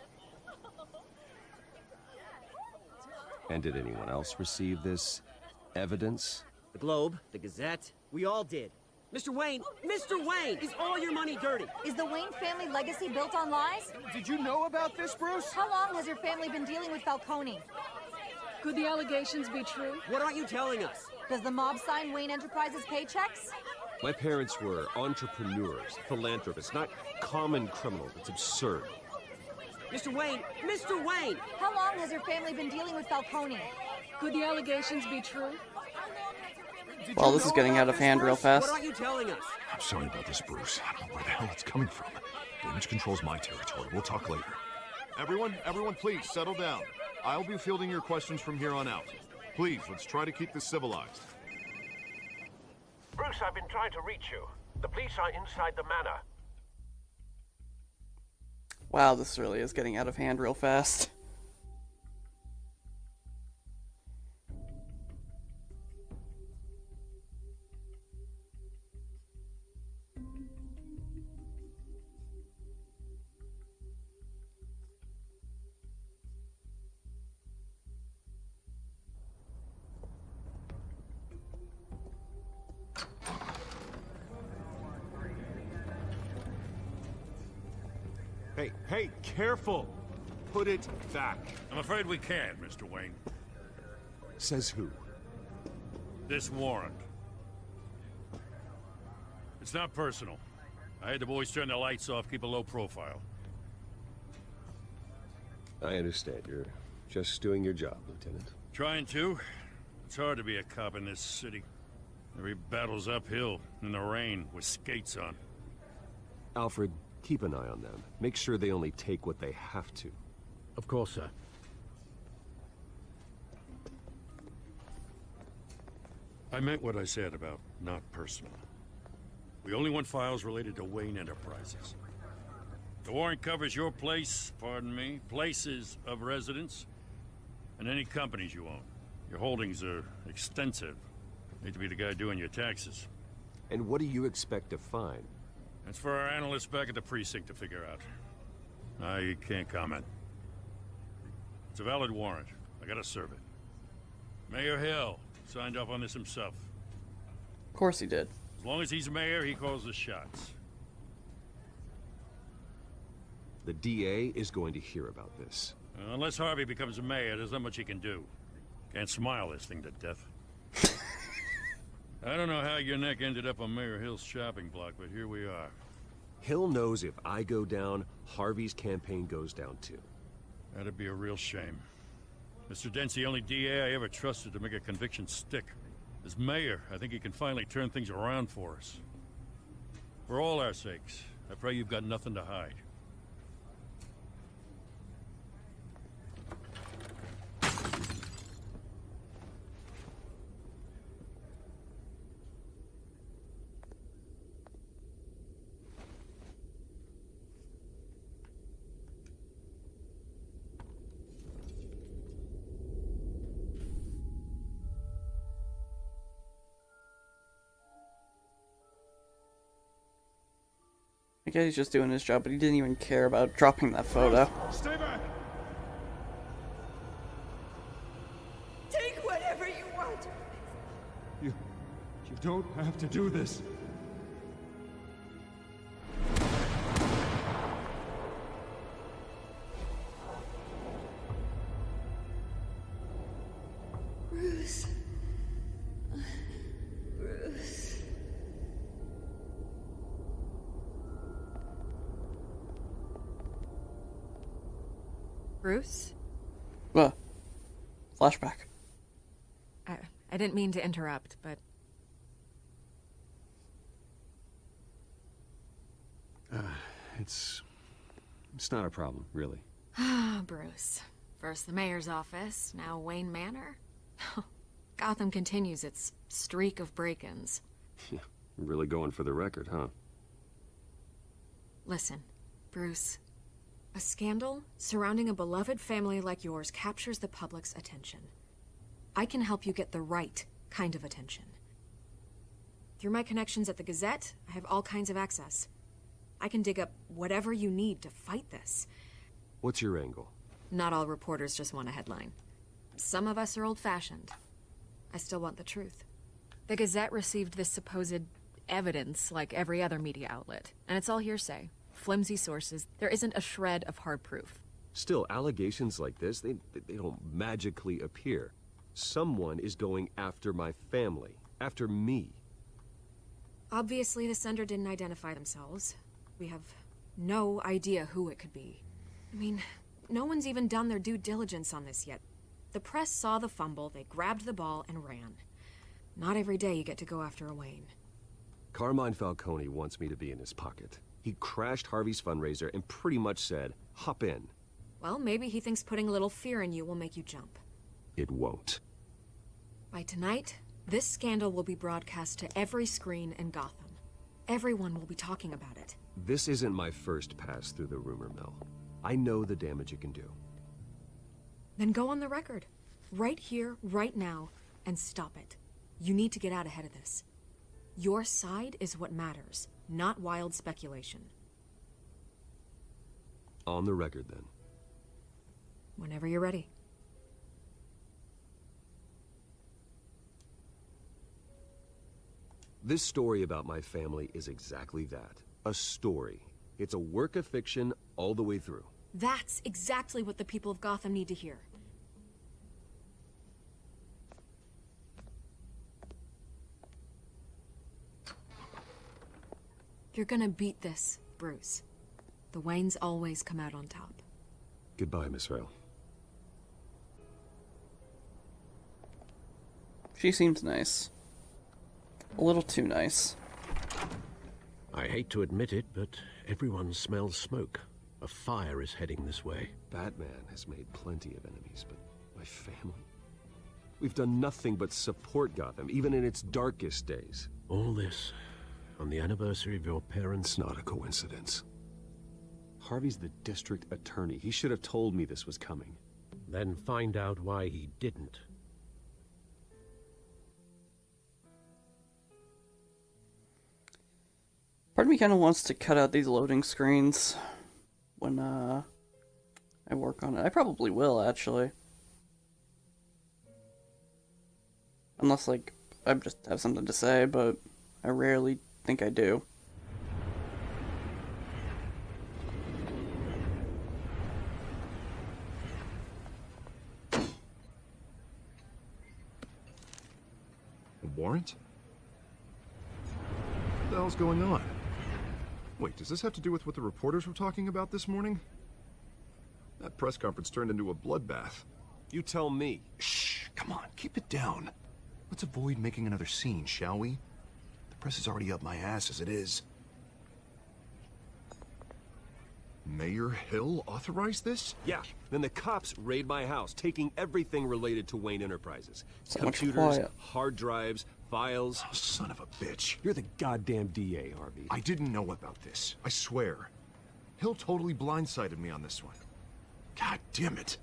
S7: And did anyone else receive this evidence?
S18: The Globe, the Gazette, we all did. Mr. Wayne, is all your money dirty?
S19: Is the Wayne family legacy built on lies?
S3: Did you know about this, Bruce?
S19: How long has your family been dealing with Falcone?
S8: Could the allegations be true?
S18: What aren't you telling us?
S19: Does the mob sign Wayne Enterprises paychecks?
S7: My parents were entrepreneurs, philanthropists, not common criminals. It's absurd.
S18: Mr. Wayne!
S19: How long has your family been dealing with Falcone?
S8: Could the allegations be true?
S1: Well, this is getting out of hand real fast.
S18: What aren't you telling us?
S3: I'm sorry about this, Bruce. I don't know where the hell it's coming from. Damage control's my territory. We'll talk later.
S10: Everyone, please settle down. I'll be fielding your questions from here on out. Please, let's try to keep this civilized.
S20: Bruce, I've been trying to reach you. The police are inside the manor.
S1: Wow, this really is getting out of hand real fast.
S10: Hey, careful! Put it back.
S14: I'm afraid we can't, Mr. Wayne.
S7: Says who?
S14: This warrant. It's not personal. I had the boys turn the lights off, keep a low profile.
S7: I understand. You're just doing your job, Lieutenant.
S14: Trying to. It's hard to be a cop in this city. Every battle's uphill, in the rain, with skates on.
S7: Alfred, keep an eye on them. Make sure they only take what they have to.
S6: Of course, sir.
S21: I meant what I said about not personal. We only want files related to Wayne Enterprises. The warrant covers your place, pardon me, places of residence, and any companies you own. Your holdings are extensive. Need to be the guy doing your taxes.
S7: And what do you expect to find?
S21: That's for our analysts back at the precinct to figure out. I can't comment. It's a valid warrant. I gotta serve it. Mayor Hill signed off on this himself.
S1: Of course he did.
S21: As long as he's mayor, he calls the shots.
S7: The DA is going to hear about this.
S21: Unless Harvey becomes a mayor, there's not much he can do. Can't smile this thing to death. I don't know how your neck ended up on Mayor Hill's shopping block, but here we are.
S7: Hill knows if I go down, Harvey's campaign goes down too.
S21: That'd be a real shame. Mr. Dent's the only DA I ever trusted to make a conviction stick. As mayor, I think he can finally turn things around for us. For all our sakes, I pray you've got nothing to hide.
S1: I guess he's just doing his job, but he didn't even care about dropping that photo.
S10: Stay back!
S11: Take whatever you want.
S10: You don't have to do this.
S11: Bruce. Bruce.
S13: Bruce?
S1: Flashback.
S13: I didn't mean to interrupt, but...
S7: It's not a problem, really.
S13: Ah, Bruce. First the mayor's office, now Wayne Manor. Gotham continues its streak of break-ins.
S7: Yeah, really going for the record, huh?
S13: Listen, Bruce. A scandal surrounding a beloved family like yours captures the public's attention. I can help you get the right kind of attention. Through my connections at the Gazette, I have all kinds of access. I can dig up whatever you need to fight this.
S7: What's your angle?
S13: Not all reporters just want a headline. Some of us are old-fashioned. I still want the truth. The Gazette received this supposed evidence like every other media outlet, and it's all hearsay. Flimsy sources. There isn't a shred of hard proof.
S7: Still, allegations like this, they don't magically appear. Someone is going after my family, after me.
S13: Obviously, the sender didn't identify themselves. We have no idea who it could be. I mean, no one's even done their due diligence on this yet. The press saw the fumble, they grabbed the ball and ran. Not every day you get to go after a Wayne.
S7: Carmine Falcone wants me to be in his pocket. He crashed Harvey's fundraiser and pretty much said, hop in.
S13: Well, maybe he thinks putting a little fear in you will make you jump.
S7: It won't.
S13: By tonight, this scandal will be broadcast to every screen in Gotham. Everyone will be talking about it.
S7: This isn't my first pass through the rumor mill. I know the damage it can do.
S13: Then go on the record. Right here, right now, and stop it. You need to get out ahead of this. Your side is what matters, not wild speculation.
S7: On the record, then.
S13: Whenever you're ready.
S7: This story about my family is exactly that. A story. It's a work of fiction all the way through.
S13: That's exactly what the people of Gotham need to hear. You're gonna beat this, Bruce. The Waynes always come out on top.
S7: Goodbye, Miss Vale.
S1: She seems nice. A little too nice.
S6: I hate to admit it, but everyone smells smoke. A fire is heading this way.
S7: Batman has made plenty of enemies, but my family? We've done nothing but support Gotham, even in its darkest days.
S6: All this on the anniversary of your parents'...
S7: It's not a coincidence. Harvey's the district attorney. He should have told me this was coming.
S6: Then find out why he didn't.
S1: Part of me kind of wants to cut out these loading screens when I work on it. I probably will, actually. Unless, like, I just have something to say, but I rarely think I do.
S10: A warrant? What the hell's going on? Wait, does this have to do with what the reporters were talking about this morning? That press conference turned into a bloodbath.
S7: You tell me.
S10: Shh, come on, keep it down. Let's avoid making another scene, shall we? The press is already up my ass as it is. Mayor Hill authorized this?
S7: Yeah, then the cops raid my house, taking everything related to Wayne Enterprises.
S1: So
S7: computers, hard drives, files.
S10: Oh, son of a bitch.
S7: You're the goddamn DA, Harvey.
S10: I didn't know about this. I swear. Hill totally blindsided me on this one. God damn it.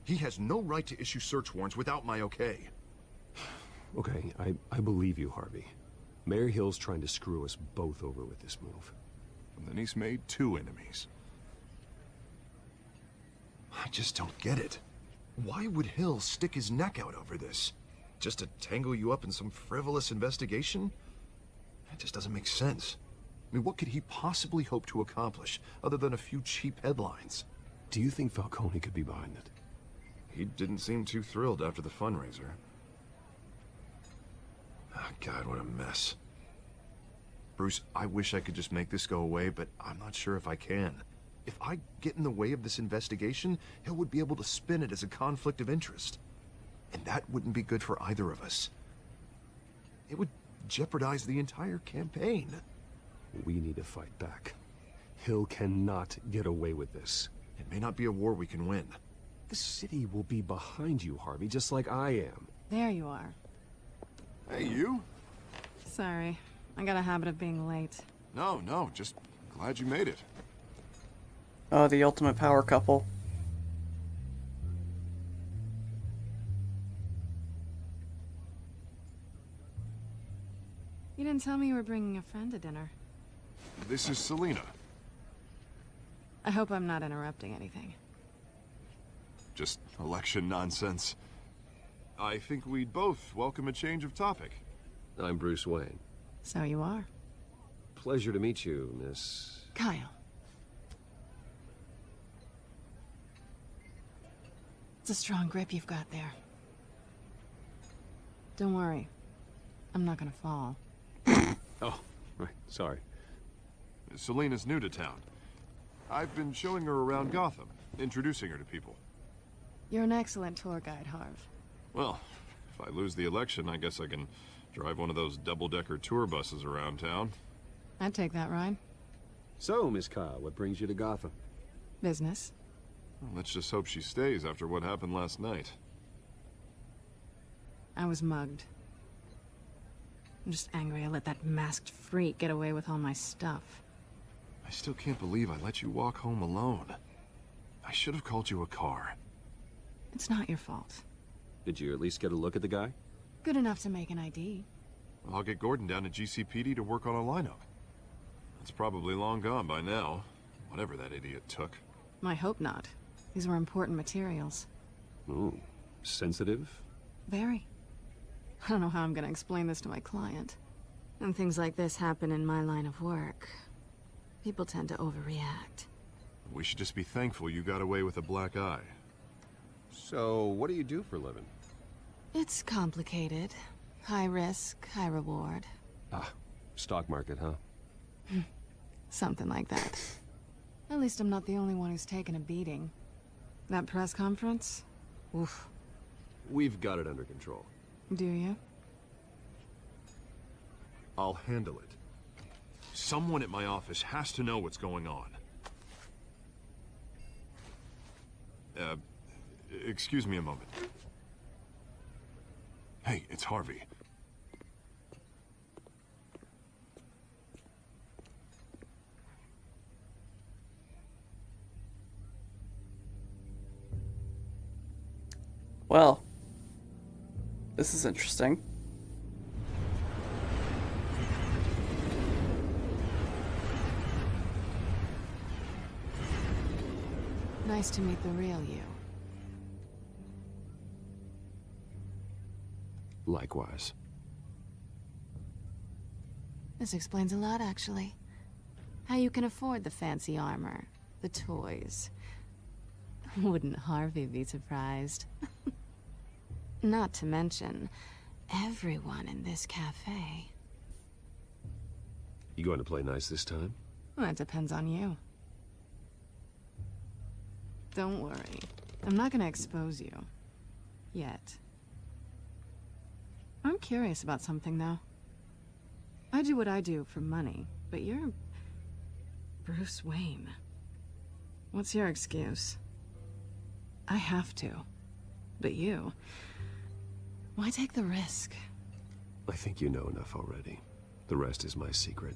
S10: He has no right to issue search warrants without my okay.
S7: Okay, I believe you, Harvey. Mayor Hill's trying to screw us both over with this move.
S10: And then he's made 2 enemies. I just don't get it. Why would Hill stick his neck out over this? Just to tangle you up in some frivolous investigation? That just doesn't make sense. I mean, what could he possibly hope to accomplish other than a few cheap headlines?
S7: Do you think Falcone could be behind it?
S10: He didn't seem too thrilled after the fundraiser. Oh, God, what a mess. Bruce, I wish I could just make this go away, but I'm not sure if I can. If I get in the way of this investigation, Hill would be able to spin it as a conflict of interest. And that wouldn't be good for either of us. It would jeopardize the entire campaign.
S7: We need to fight back. Hill cannot get away with this.
S10: It may not be a war we can win.
S7: The city will be behind you, Harvey, just like I am.
S8: There you are.
S10: Hey, you?
S8: Sorry. I got a habit of being late.
S10: No, just glad you made it.
S1: Oh, the ultimate power couple.
S8: You didn't tell me you were bringing a friend to dinner.
S10: This is Selina.
S8: I hope I'm not interrupting anything.
S10: Just election nonsense. I think we'd both welcome a change of topic.
S7: I'm Bruce Wayne.
S8: So you are.
S7: Pleasure to meet you, Miss...
S8: Kyle. It's a strong grip you've got there. Don't worry. I'm not gonna fall.
S7: Oh, right, sorry.
S10: Selina's new to town. I've been showing her around Gotham, introducing her to people.
S8: You're an excellent tour guide, Harv.
S10: Well, if I lose the election, I guess I can drive one of those double-decker tour buses around town.
S8: I'd take that ride.
S7: So, Miss Kyle, what brings you to Gotham?
S8: Business.
S10: Well, let's just hope she stays after what happened last night.
S8: I was mugged. I'm just angry I let that masked freak get away with all my stuff.
S10: I still can't believe I let you walk home alone. I should have called you a car.
S8: It's not your fault.
S7: Did you at least get a look at the guy?
S8: Good enough to make an ID.
S10: I'll get Gordon down to GCPD to work on a lineup. It's probably long gone by now, whatever that idiot took.
S8: I hope not. These were important materials.
S7: Ooh, sensitive?
S8: Very. I don't know how I'm gonna explain this to my client. When things like this happen in my line of work, people tend to overreact.
S10: We should just be thankful you got away with a black eye.
S7: So, what do you do for a living?
S8: It's complicated. High risk, high reward.
S7: Ah, stock market, huh?
S8: Something like that. At least I'm not the only one who's taken a beating. That press conference? Oof.
S7: We've got it under control.
S8: Do you?
S10: I'll handle it. Someone at my office has to know what's going on. Excuse me a moment. Hey, it's Harvey.
S1: Well, this is interesting.
S8: Nice to meet the real you.
S7: Likewise.
S8: This explains a lot, actually. How you can afford the fancy armor, the toys. Wouldn't Harvey be surprised? Not to mention, everyone in this cafe.
S7: You going to play nice this time?
S8: Well, that depends on you. Don't worry. I'm not gonna expose you. Yet. I'm curious about something, though. I do what I do for money, but you're... Bruce Wayne. What's your excuse? I have to. But you... Why take the risk?
S7: I think you know enough already. The rest is my secret.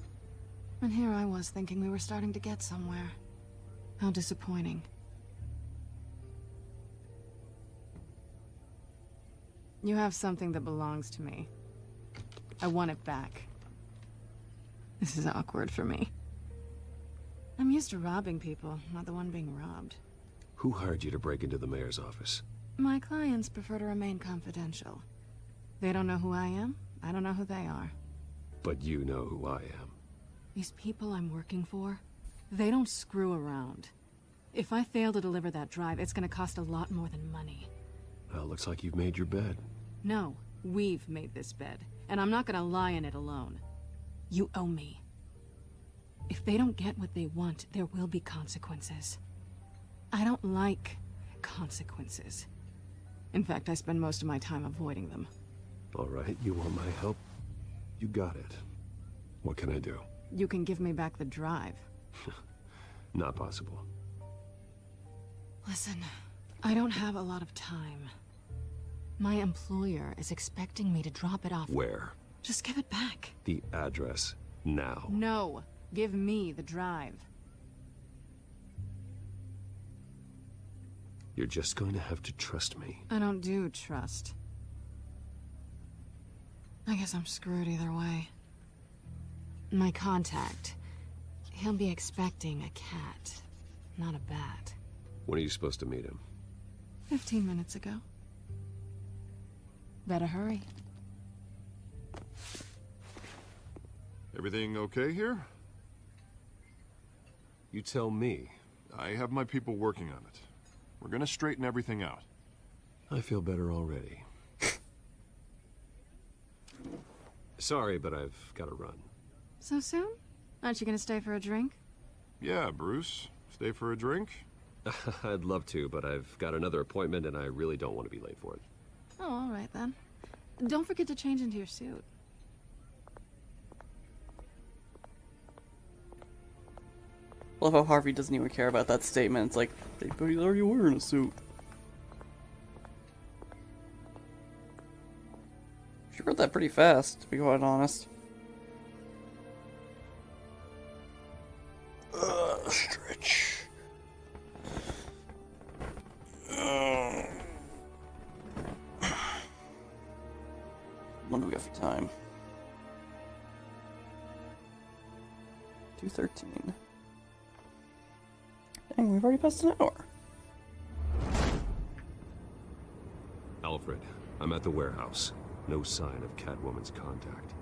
S8: And here I was thinking we were starting to get somewhere. How disappointing. You have something that belongs to me. I want it back. This is awkward for me. I'm used to robbing people, not the one being robbed.
S7: Who hired you to break into the mayor's office?
S8: My clients prefer to remain confidential. They don't know who I am, I don't know who they are.
S7: But you know who I am.
S8: These people I'm working for, they don't screw around. If I fail to deliver that drive, it's gonna cost a lot more than money.
S7: Well, looks like you've made your bed.
S8: No, we've made this bed, and I'm not gonna lie in it alone. You owe me. If they don't get what they want, there will be consequences. I don't like consequences. In fact, I spend most of my time avoiding them.
S7: All right, you want my help? You got it. What can I do?
S8: You can give me back the drive.
S7: Not possible.
S8: Listen, I don't have a lot of time. My employer is expecting me to drop it off.
S7: Where?
S8: Just give it back.
S7: The address, now.
S8: No, give me the drive.
S7: You're just going to have to trust me.
S8: I don't do trust. I guess I'm screwed either way. My contact, he'll be expecting a cat, not a bat.
S7: When are you supposed to meet him?
S8: 15 minutes ago. Better hurry.
S10: Everything okay here?
S7: You tell me.
S10: I have my people working on it. We're gonna straighten everything out.
S7: I feel better already. Sorry, but I've got to run.
S8: So soon? Aren't you gonna stay for a drink?
S10: Yeah, Bruce. Stay for a drink?
S7: I'd love to, but I've got another appointment and I really don't want to be late for it.
S8: Oh, all right then. Don't forget to change into your suit.
S1: Love how Harvey doesn't even care about that statement. It's like, hey, but he's already wearing a suit. She wrote that pretty fast, to be quite honest. Stretch. When do we have for time? 2:13. Dang, we've already passed an hour.
S7: Alfred, I'm at the warehouse. No sign of Catwoman's contact.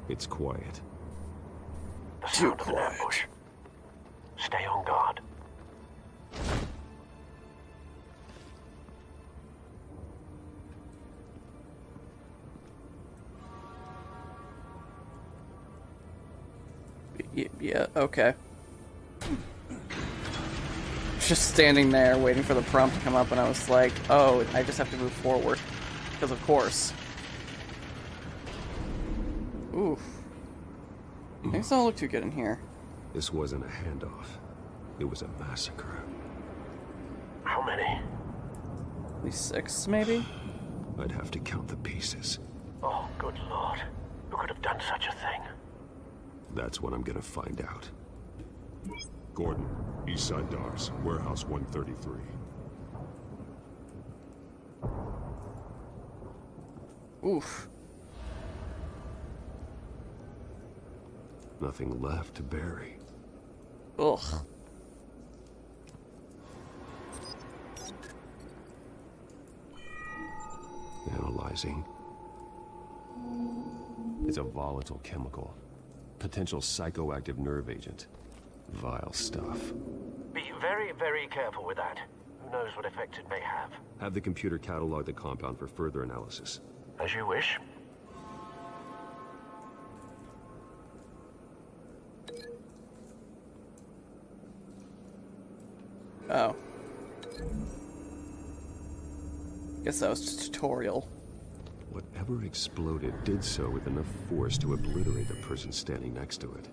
S7: It's quiet.
S20: The sound of an ambush. Stay on guard.
S1: Yeah, okay. Just standing there waiting for the prompt to come up, and I was like, oh, I just have to move forward. Because of course. Oof. Things don't look too good in here.
S7: This wasn't a handoff. It was a massacre.
S20: How many?
S1: At least 6, maybe?
S7: I'd have to count the pieces.
S20: Oh, good lord. Who could have done such a thing?
S7: That's what I'm gonna find out.
S3: Gordon, Eastside Docks, Warehouse 133.
S1: Oof.
S7: Nothing left to bury.
S1: Ugh.
S7: Analyzing. It's a volatile chemical. Potential psychoactive nerve agent. Vile stuff.
S20: Be very, very careful with that. Who knows what effects it may have.
S7: Have the computer catalog the compound for further analysis.
S20: As you wish.
S1: Oh. Guess that was just a tutorial.
S7: Whatever exploded did so with enough force to obliterate the person standing next to it.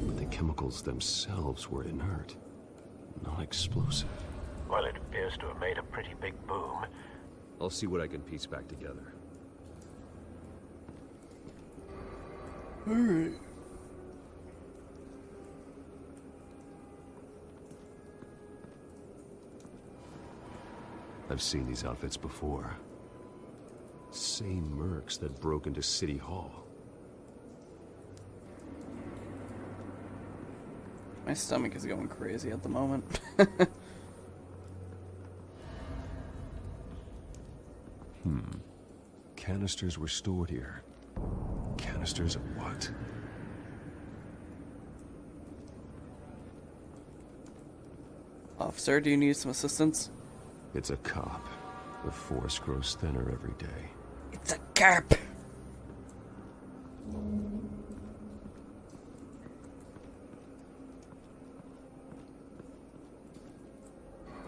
S7: But the chemicals themselves were inert, not explosive.
S20: Well, it appears to have made a pretty big boom.
S7: I'll see what I can piece back together.
S1: Alright.
S7: I've seen these outfits before. Same mercs that broke into City Hall.
S1: My stomach is going crazy at the moment.
S7: Canisters were stored here. Canisters of what?
S1: Officer, do you need some assistance?
S7: It's a cop. The force grows thinner every day.
S1: It's a carp!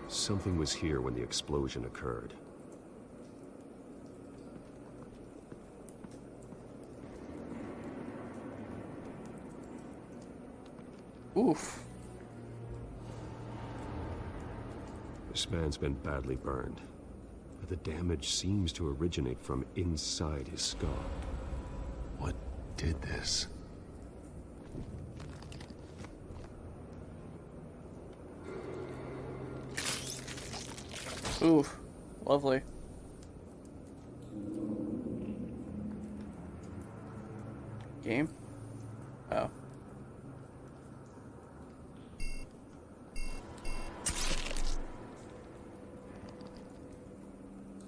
S7: Something was here when the explosion occurred.
S1: Oof.
S7: This man's been badly burned, but the damage seems to originate from inside his skull. What did this?
S1: Oof. Lovely. Game? Oh.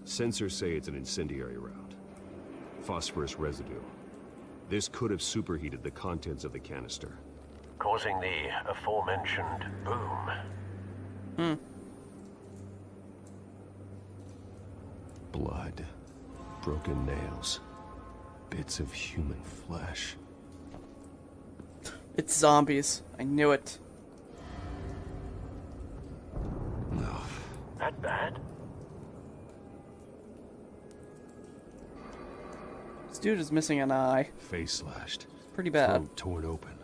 S7: Sensors say it's an incendiary round. Phosphorus residue. This could have superheated the contents of the canister.
S20: Causing the aforementioned boom.
S7: Blood. Broken nails. Bits of human flesh.
S1: It's zombies. I knew it.
S7: No.
S20: That bad?
S1: This dude is missing an eye.
S7: Face slashed.
S1: Pretty bad.
S7: Throat torn open.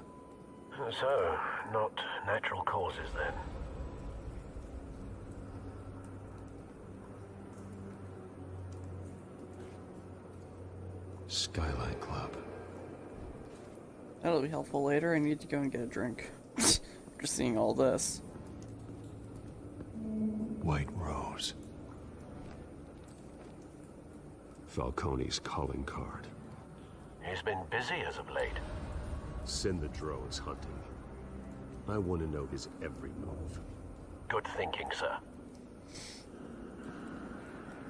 S20: So, not natural causes then.
S7: Skylight Club.
S1: That'll be helpful later. I need to go and get a drink. Just seeing all this.
S7: White Rose. Falcone's calling card.
S20: He's been busy as of late.
S7: Send the drones hunting. I want to know his every move.
S20: Good thinking, sir.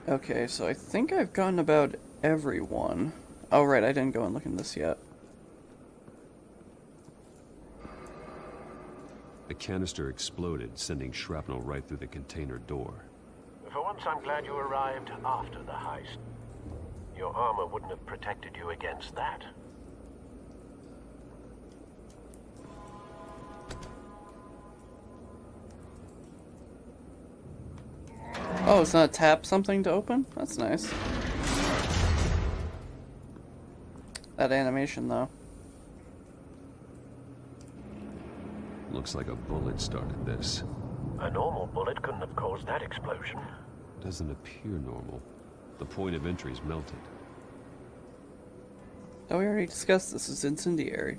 S1: Okay, so I think I've gotten about everyone. Oh, right, I didn't go and look in this yet.
S7: The canister exploded, sending shrapnel right through the container door.
S20: For once, I'm glad you arrived after the heist. Your armor wouldn't have protected you against that.
S1: Oh, it's not tap something to open? That's nice. That animation, though.
S7: Looks like a bullet started this.
S20: A normal bullet couldn't have caused that explosion.
S7: Doesn't appear normal. The point of entry's melted.
S1: Oh, we already discussed this is incendiary.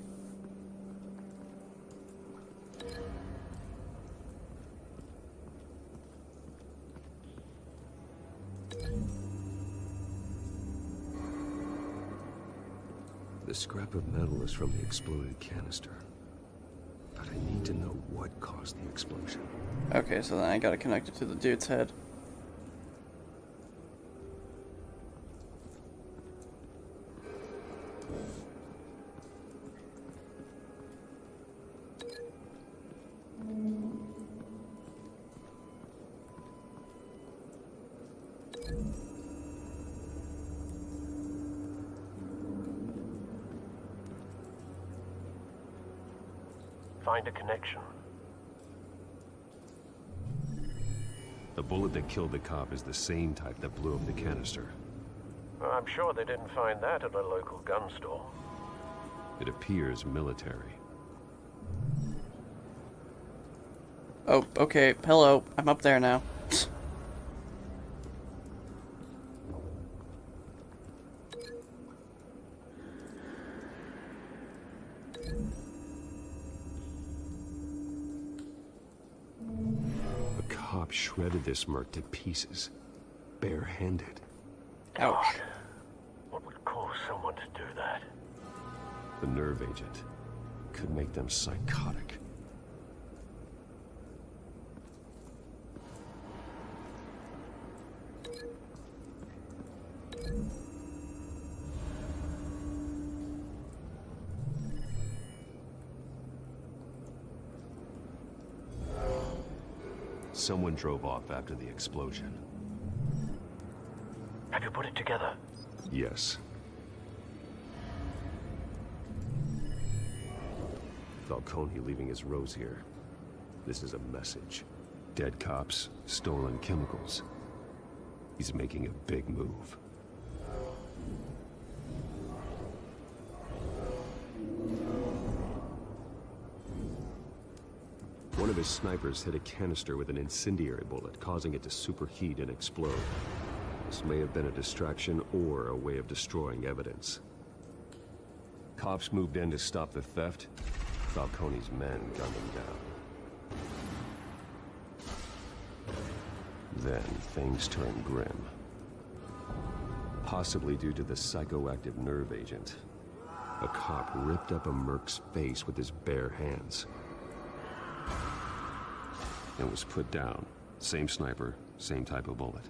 S7: The scrap of metal is from the exploded canister. But I need to know what caused the explosion.
S1: Okay, so then I gotta connect it to the dude's head.
S20: Find a connection.
S7: The bullet that killed the cop is the same type that blew up the canister.
S20: Well, I'm sure they didn't find that at a local gun store.
S7: It appears military.
S1: Oh, okay. Hello. I'm up there now.
S7: The cop shredded this merc to pieces. Bare-handed.
S1: Ouch.
S20: What would cause someone to do that?
S7: The nerve agent could make them psychotic. Someone drove off after the explosion.
S20: Have you put it together?
S7: Yes. Falcone leaving his rose here. This is a message. Dead cops, stolen chemicals. He's making a big move. One of his snipers hit a canister with an incendiary bullet, causing it to superheat and explode. This may have been a distraction or a way of destroying evidence. Cops moved in to stop the theft. Falcone's men gunned them down. Then things turned grim. Possibly due to the psychoactive nerve agent. A cop ripped up a merc's face with his bare hands. And was put down. Same sniper, same type of bullet.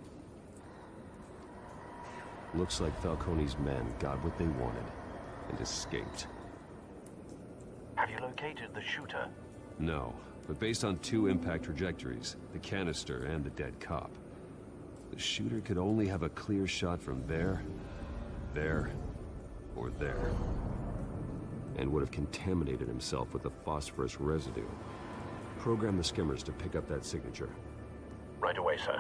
S7: Looks like Falcone's men got what they wanted and escaped.
S20: Have you located the shooter?
S7: No, but based on two impact trajectories, the canister and the dead cop, the shooter could only have a clear shot from there, or there. And would have contaminated himself with the phosphorus residue. Program the skimmers to pick up that signature.
S20: Right away, sir.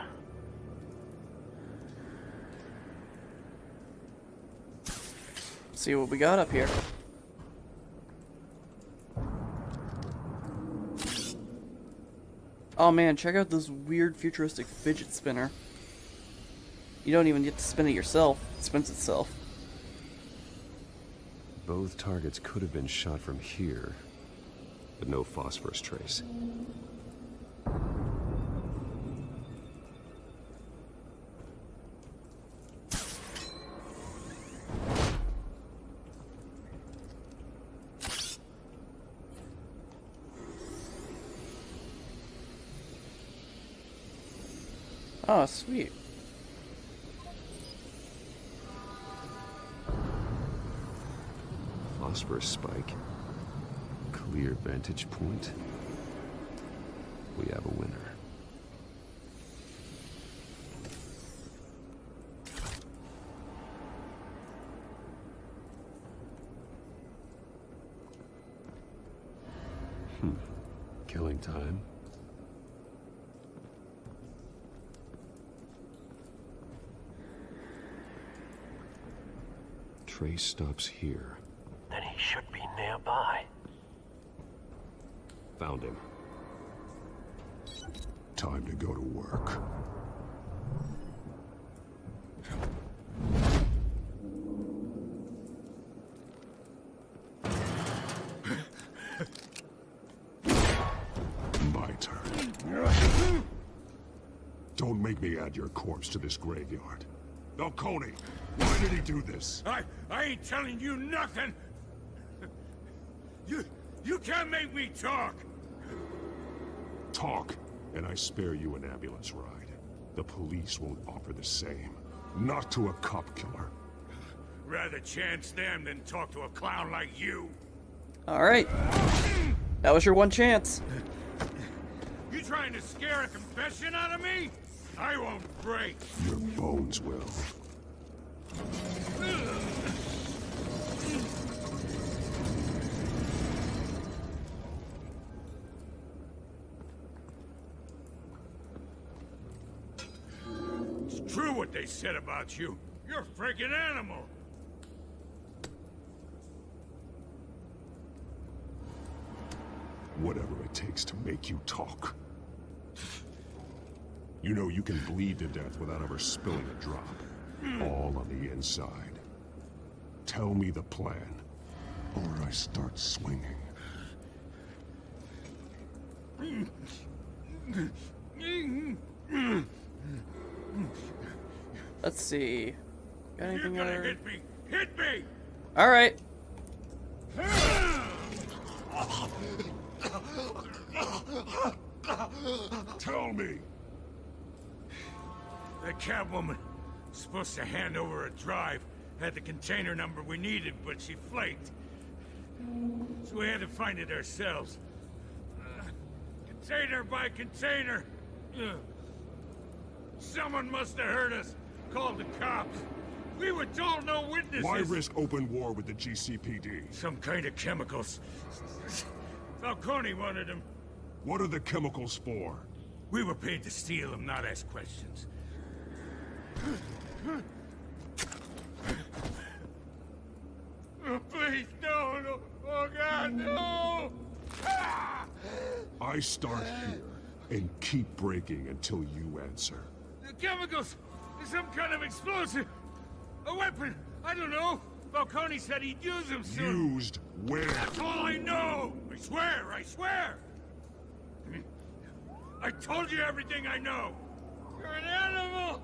S1: See what we got up here. Oh man, check out this weird futuristic fidget spinner. You don't even get to spin it yourself. It spins itself.
S7: Both targets could have been shot from here, but no phosphorus trace.
S1: Oh, sweet.
S7: Phosphorus spike. Clear vantage point. We have a winner. Killing time. Trace stops here.
S20: Then he should be nearby.
S3: Found him. Time to go to work. My turn. Don't make me add your corpse to this graveyard. Falcone, why did he do this?
S14: I ain't telling you nothing! You can't make me talk!
S3: Talk, and I spare you an ambulance ride. The police won't offer the same. Not to a cop killer.
S14: Rather chance them than talk to a clown like you.
S1: Alright. That was your one chance.
S14: You trying to scare a confession out of me? I won't break.
S3: Your bones will.
S14: It's true what they said about you. You're a freaking animal.
S3: Whatever it takes to make you talk. You know you can bleed to death without ever spilling a drop. All on the inside. Tell me the plan, or I start swinging.
S1: Let's see. Got anything
S14: You're gonna
S1: other?
S14: hit me! Hit me!
S1: Alright.
S3: Tell me!
S14: That Catwoman was supposed to hand over a drive, had the container number we needed, but she flaked. So we had to find it ourselves. Container by container. Someone must have heard us, called the cops. We were told no witnesses.
S3: Why risk open war with the GCPD?
S14: Some kind of chemicals. Falcone wanted them.
S3: What are the chemicals for?
S14: We were paid to steal them, not ask questions. Oh, please, no. Oh, God, no!
S3: I start here and keep breaking until you answer.
S14: The chemicals! Some kind of explosive! A weapon! I don't know! Falcone said he'd use them soon!
S3: Used where?
S14: That's all I know! I swear! I told you everything I know! You're an animal!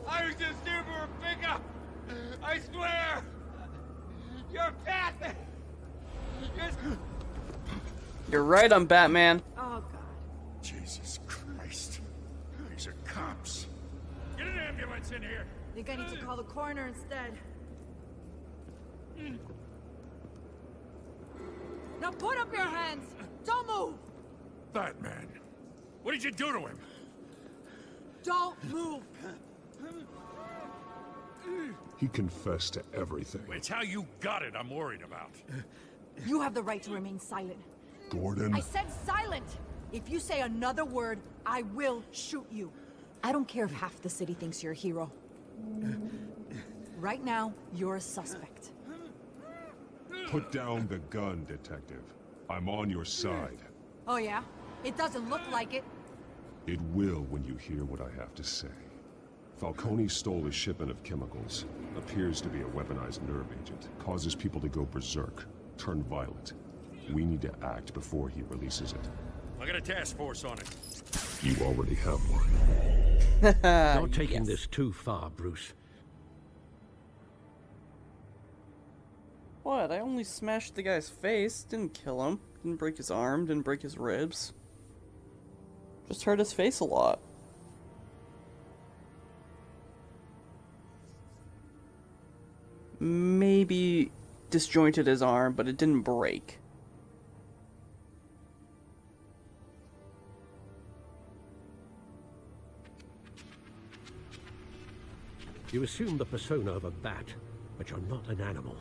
S14: I was just here for a pickup! I swear! You're Batman!
S1: You're right, I'm Batman.
S12: Oh, God.
S3: Jesus Christ. These are cops.
S14: Get an ambulance in here!
S12: I think I need to call the coroner instead. Now put up your hands! Don't move!
S14: Batman, what did you do to him?
S12: Don't move!
S3: He confessed to everything.
S14: It's how you got it I'm worried about.
S19: You have the right to remain silent.
S3: Gordon.
S19: I said silent! If you say another word, I will shoot you. I don't care if half the city thinks you're a hero. Right now, you're a suspect.
S3: Put down the gun, detective. I'm on your side.
S19: Oh yeah? It doesn't look like it.
S3: It will when you hear what I have to say. Falcone stole a shipment of chemicals. Appears to be a weaponized nerve agent. Causes people to go berserk. Turn violent. We need to act before he releases it.
S21: I got a task force on it.
S3: You already have one.
S6: You're taking this too far, Bruce.
S1: What? I only smashed the guy's face. Didn't kill him. Didn't break his arm. Didn't break his ribs. Just hurt his face a lot. Maybe disjointed his arm, but it didn't break.
S6: You assume the persona of a bat, but you're not an animal.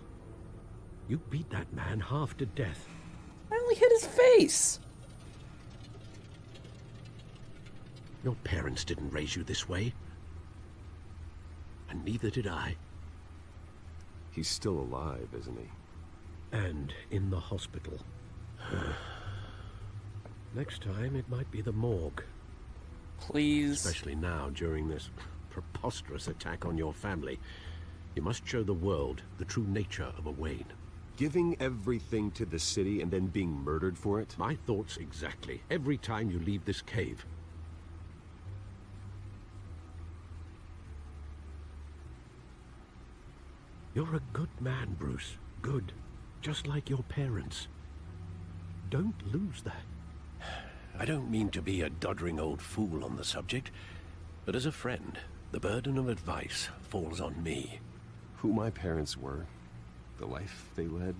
S6: You beat that man half to death.
S1: I only hit his face!
S6: Your parents didn't raise you this way. And neither did I.
S7: He's still alive, isn't he?
S6: And in the hospital. Next time, it might be the morgue.
S1: Please.
S6: Especially now, during this preposterous attack on your family. You must show the world the true nature of a Wayne.
S7: Giving everything to the city and then being murdered for it?
S6: My thoughts exactly. Every time you leave this cave. You're a good man, Bruce. Good. Just like your parents. Don't lose that. I don't mean to be a doddering old fool on the subject, but as a friend, the burden of advice falls on me.
S7: Who my parents were, the life they led,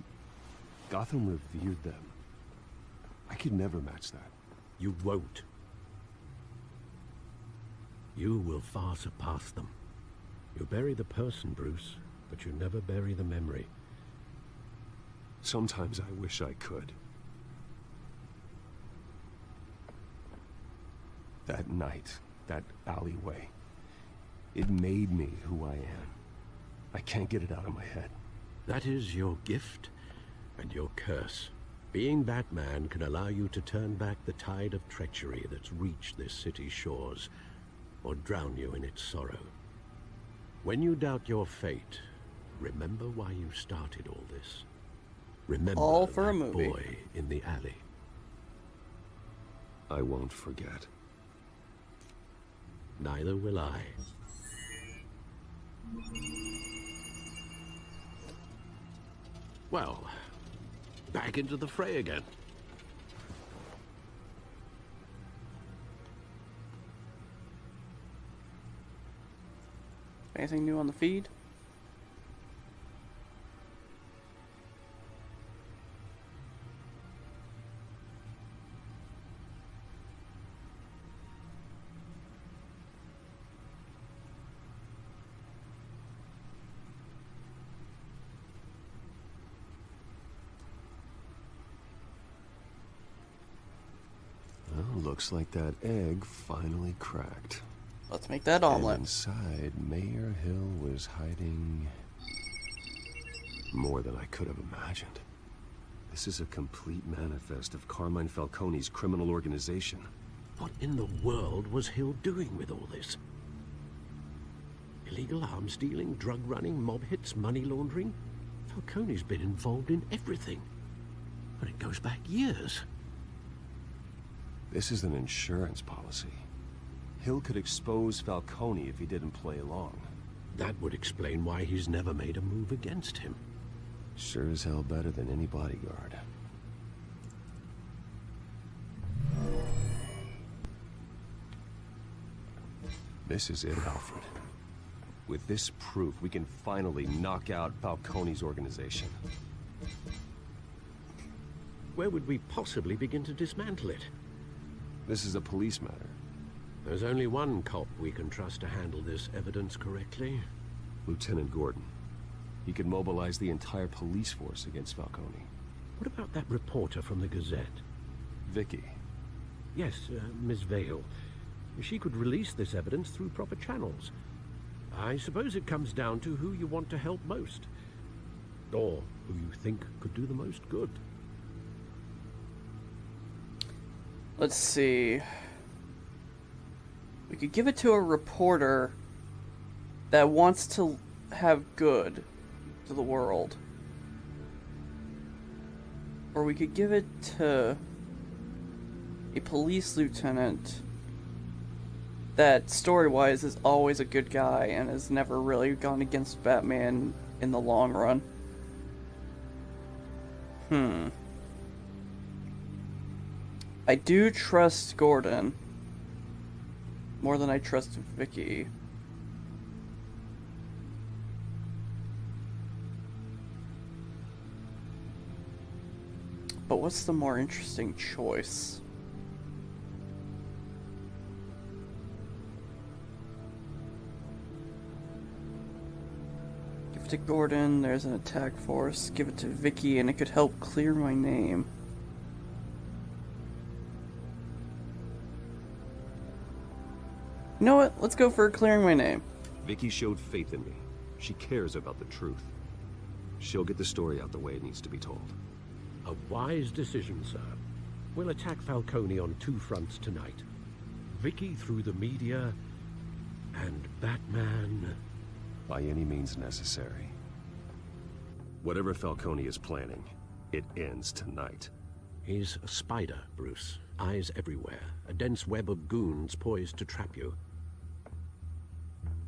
S7: Gotham revered them. I could never match that.
S6: You won't. You will far surpass them. You bury the person, Bruce, but you never bury the memory.
S7: Sometimes I wish I could. That night, that alleyway, it made me who I am. I can't get it out of my head.
S6: That is your gift and your curse. Being Batman can allow you to turn back the tide of treachery that's reached this city's shores, or drown you in its sorrow. When you doubt your fate, remember why you started all this. Remember
S1: all for
S6: that
S1: a movie.
S6: Boy in the alley.
S7: I won't forget.
S6: Neither will I. Well, back into the fray again.
S1: Anything new on the feed?
S7: Well, looks like that egg finally cracked.
S1: Let's make that omelet.
S7: And inside, Mayor Hill was hiding more than I could have imagined. This is a complete manifest of Carmine Falcone's criminal organization.
S6: What in the world was Hill doing with all this? Illegal arms dealing, drug running, mob hits, money laundering? Falcone's been involved in everything. And it goes back years.
S7: This is an insurance policy. Hill could expose Falcone if he didn't play along.
S6: That would explain why he's never made a move against him.
S7: Sure as hell better than any bodyguard. This is it, Alfred. With this proof, we can finally knock out Falcone's organization.
S6: Where would we possibly begin to dismantle it?
S7: This is a police matter.
S6: There's only one cop we can trust to handle this evidence correctly.
S7: Lieutenant Gordon. He could mobilize the entire police force against Falcone.
S6: What about that reporter from the Gazette?
S7: Vicky.
S6: Yes, Miss Vale. She could release this evidence through proper channels. I suppose it comes down to who you want to help most. Or who you think could do the most good.
S1: Let's see. We could give it to a reporter that wants to have good to the world. Or we could give it to a police lieutenant that, story-wise, is always a good guy and has never really gone against Batman in the long run. I do trust Gordon more than I trust Vicky. But what's the more interesting choice? Give it to Gordon, there's an attack force. Give it to Vicky and it could help clear my name. You know what? Let's go for clearing my name.
S7: Vicky showed faith in me. She cares about the truth. She'll get the story out the way it needs to be told.
S6: A wise decision, sir. We'll attack Falcone on 2 fronts tonight. Vicky through the media, and Batman...
S7: By any means necessary. Whatever Falcone is planning, it ends tonight.
S6: He's a spider, Bruce. Eyes everywhere. A dense web of goons poised to trap you.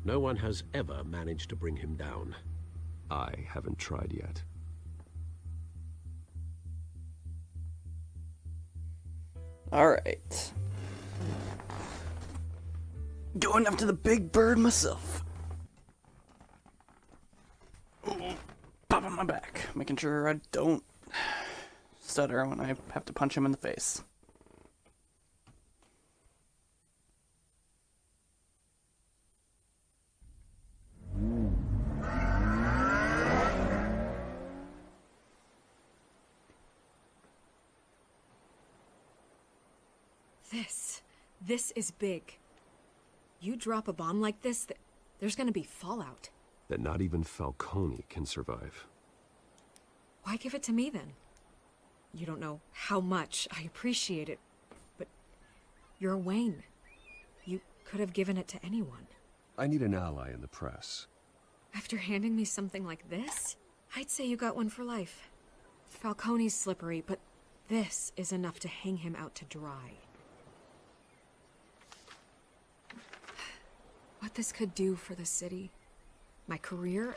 S6: No one has ever managed to bring him down.
S7: I haven't tried yet.
S1: Alright. Going after the big bird myself. Pop on my back, making sure I don't stutter when I have to punch him in the face.
S13: This is big. You drop a bomb like this, there's gonna be fallout.
S7: That not even Falcone can survive.
S13: Why give it to me then? You don't know how much I appreciate it, but you're Wayne. You could have given it to anyone.
S7: I need an ally in the press.
S13: After handing me something like this, I'd say you got one for life. Falcone's slippery, but this is enough to hang him out to dry. What this could do for the city, my career,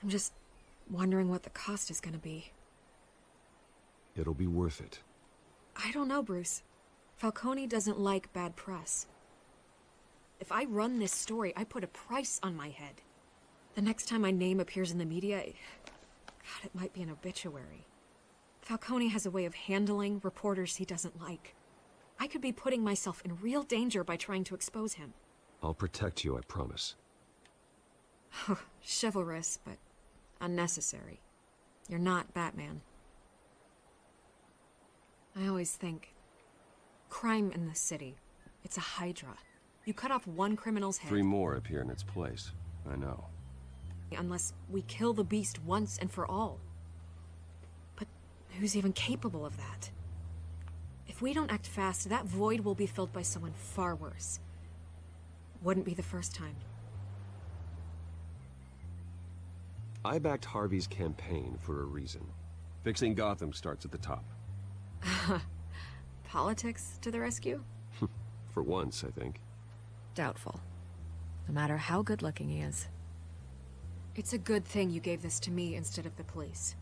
S13: I'm just wondering what the cost is gonna be.
S7: It'll be worth it.
S13: I don't know, Bruce. Falcone doesn't like bad press. If I run this story, I put a price on my head. The next time my name appears in the media, God, it might be an obituary. Falcone has a way of handling reporters he doesn't like. I could be putting myself in real danger by trying to expose him.
S7: I'll protect you, I promise.
S13: Chivalrous, but unnecessary. You're not Batman. I always think, crime in the city, it's a hydra. You cut off one criminal's head.
S7: 3 more appear in its place. I know.
S13: Unless we kill the beast once and for all. But who's even capable of that? If we don't act fast, that void will be filled by someone far worse. Wouldn't be the first time.
S7: I backed Harvey's campaign for a reason. Fixing Gotham starts at the top.
S13: Politics to the rescue?
S7: For once, I think.
S13: Doubtful. No matter how good-looking he is. It's a good thing you gave this to me instead of the police.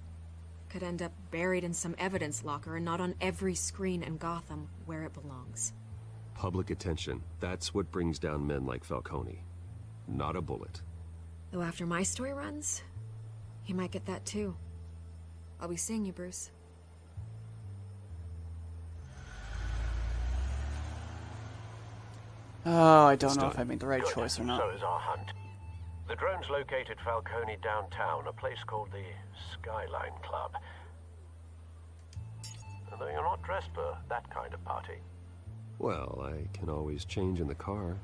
S13: Could end up buried in some evidence locker and not on every screen in Gotham where it belongs.
S7: Public attention. That's what brings down men like Falcone. Not a bullet.
S13: Though after my story runs, he might get that too. I'll be seeing you, Bruce.
S1: Oh, I don't know if I made the right choice or not.
S20: So is our hunt. The drones located Falcone downtown, a place called the Skyline Club. Although you're not dressed for that kind of party.
S7: Well, I can always change in the car.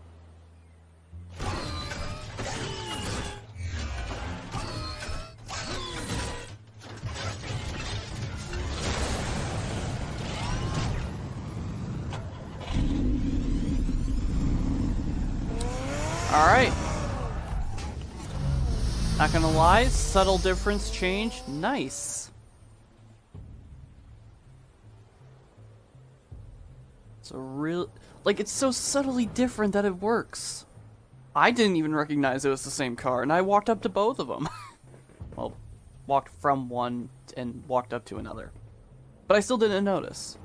S1: Alright. Not gonna lie, subtle difference change, nice. It's a real, like, it's so subtly different that it works. I didn't even recognize it was the same car, and I walked up to both of them. Well, walked from one and walked up to another. But I still didn't notice.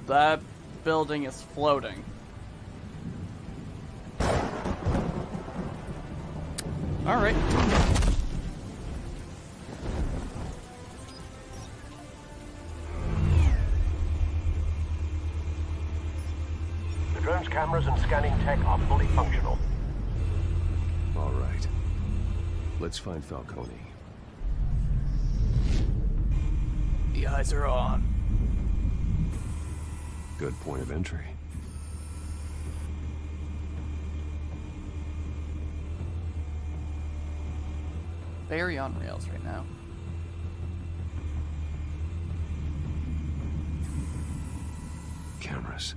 S1: That building is floating. Alright.
S20: The drone's cameras and scanning tech are fully functional.
S7: All right. Let's find Falcone.
S1: The eyes are on.
S7: Good point of entry.
S1: very on rails right now.
S3: Cameras.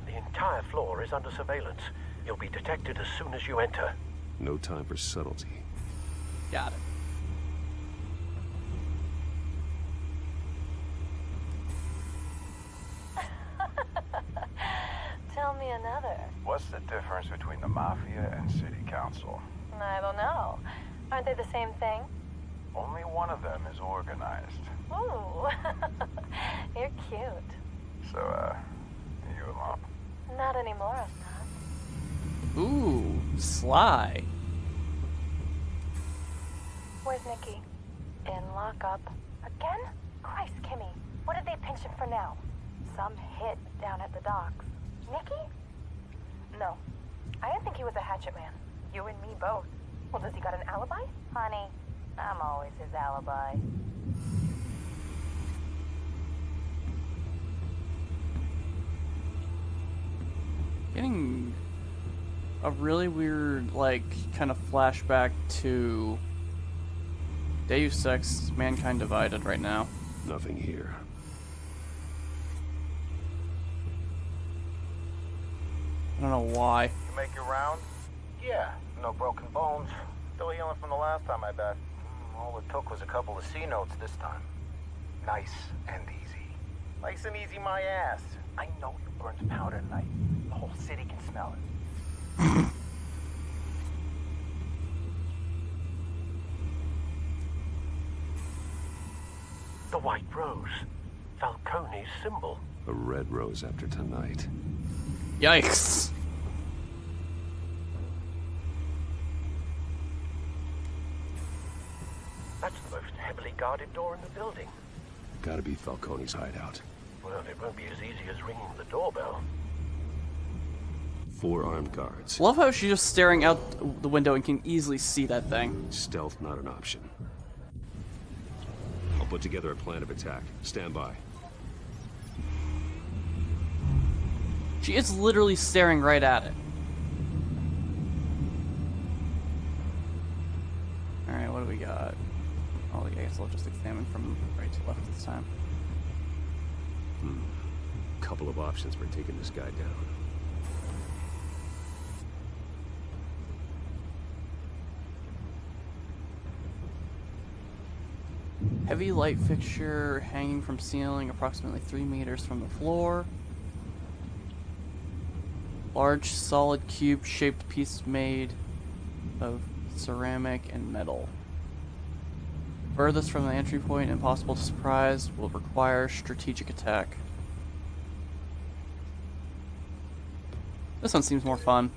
S20: The entire floor is under surveillance. You'll be detected as soon as you enter.
S3: No time for subtlety.
S1: Got it.
S5: Tell me another.
S22: What's the difference between the Mafia and City Council?
S5: I don't know. Aren't they the same thing?
S22: Only one of them is organized.
S5: Ooh. You're cute.
S22: So, you a mom?
S5: Not anymore, I'm not.
S1: Ooh, sly.
S5: Where's Nikki? In lockup. Again? Christ, Kimmy. What did they pinch him for now? Some hit down at the docks. Nikki? No. I didn't think he was a hatchet man. You and me both. Well, does he got an alibi? Honey, I'm always his alibi.
S1: Getting a really weird, like, kind of flashback to Deus Ex Mankind Divided right now.
S3: Nothing here.
S1: I don't know why.
S22: You make your round? Yeah, no broken bones. Still healing from the last time, I bet. All it took was a couple of C notes this time. Nice and easy. Nice and easy, my ass. I know you burned powder tonight. The whole city can smell it.
S20: The White Rose. Falcone's symbol.
S3: A red rose after tonight.
S1: Yikes.
S20: That's the most heavily guarded door in the building.
S3: Gotta be Falcone's hideout.
S20: Well, it won't be as easy as ringing the doorbell.
S3: 4 armed guards.
S1: Love how she's just staring out the window and can easily see that thing.
S3: Stealth not an option. I'll put together a plan of attack. Stand by.
S1: She is literally staring right at it. Alright, what do we got? Oh, I guess I'll just examine from right to left this time.
S3: Couple of options for taking this guy down.
S1: Heavy light fixture hanging from ceiling approximately 3 meters from the floor. Large solid cube shaped piece made of ceramic and metal. Furthest from the entry point, impossible to surprise, will require strategic attack. This one seems more fun.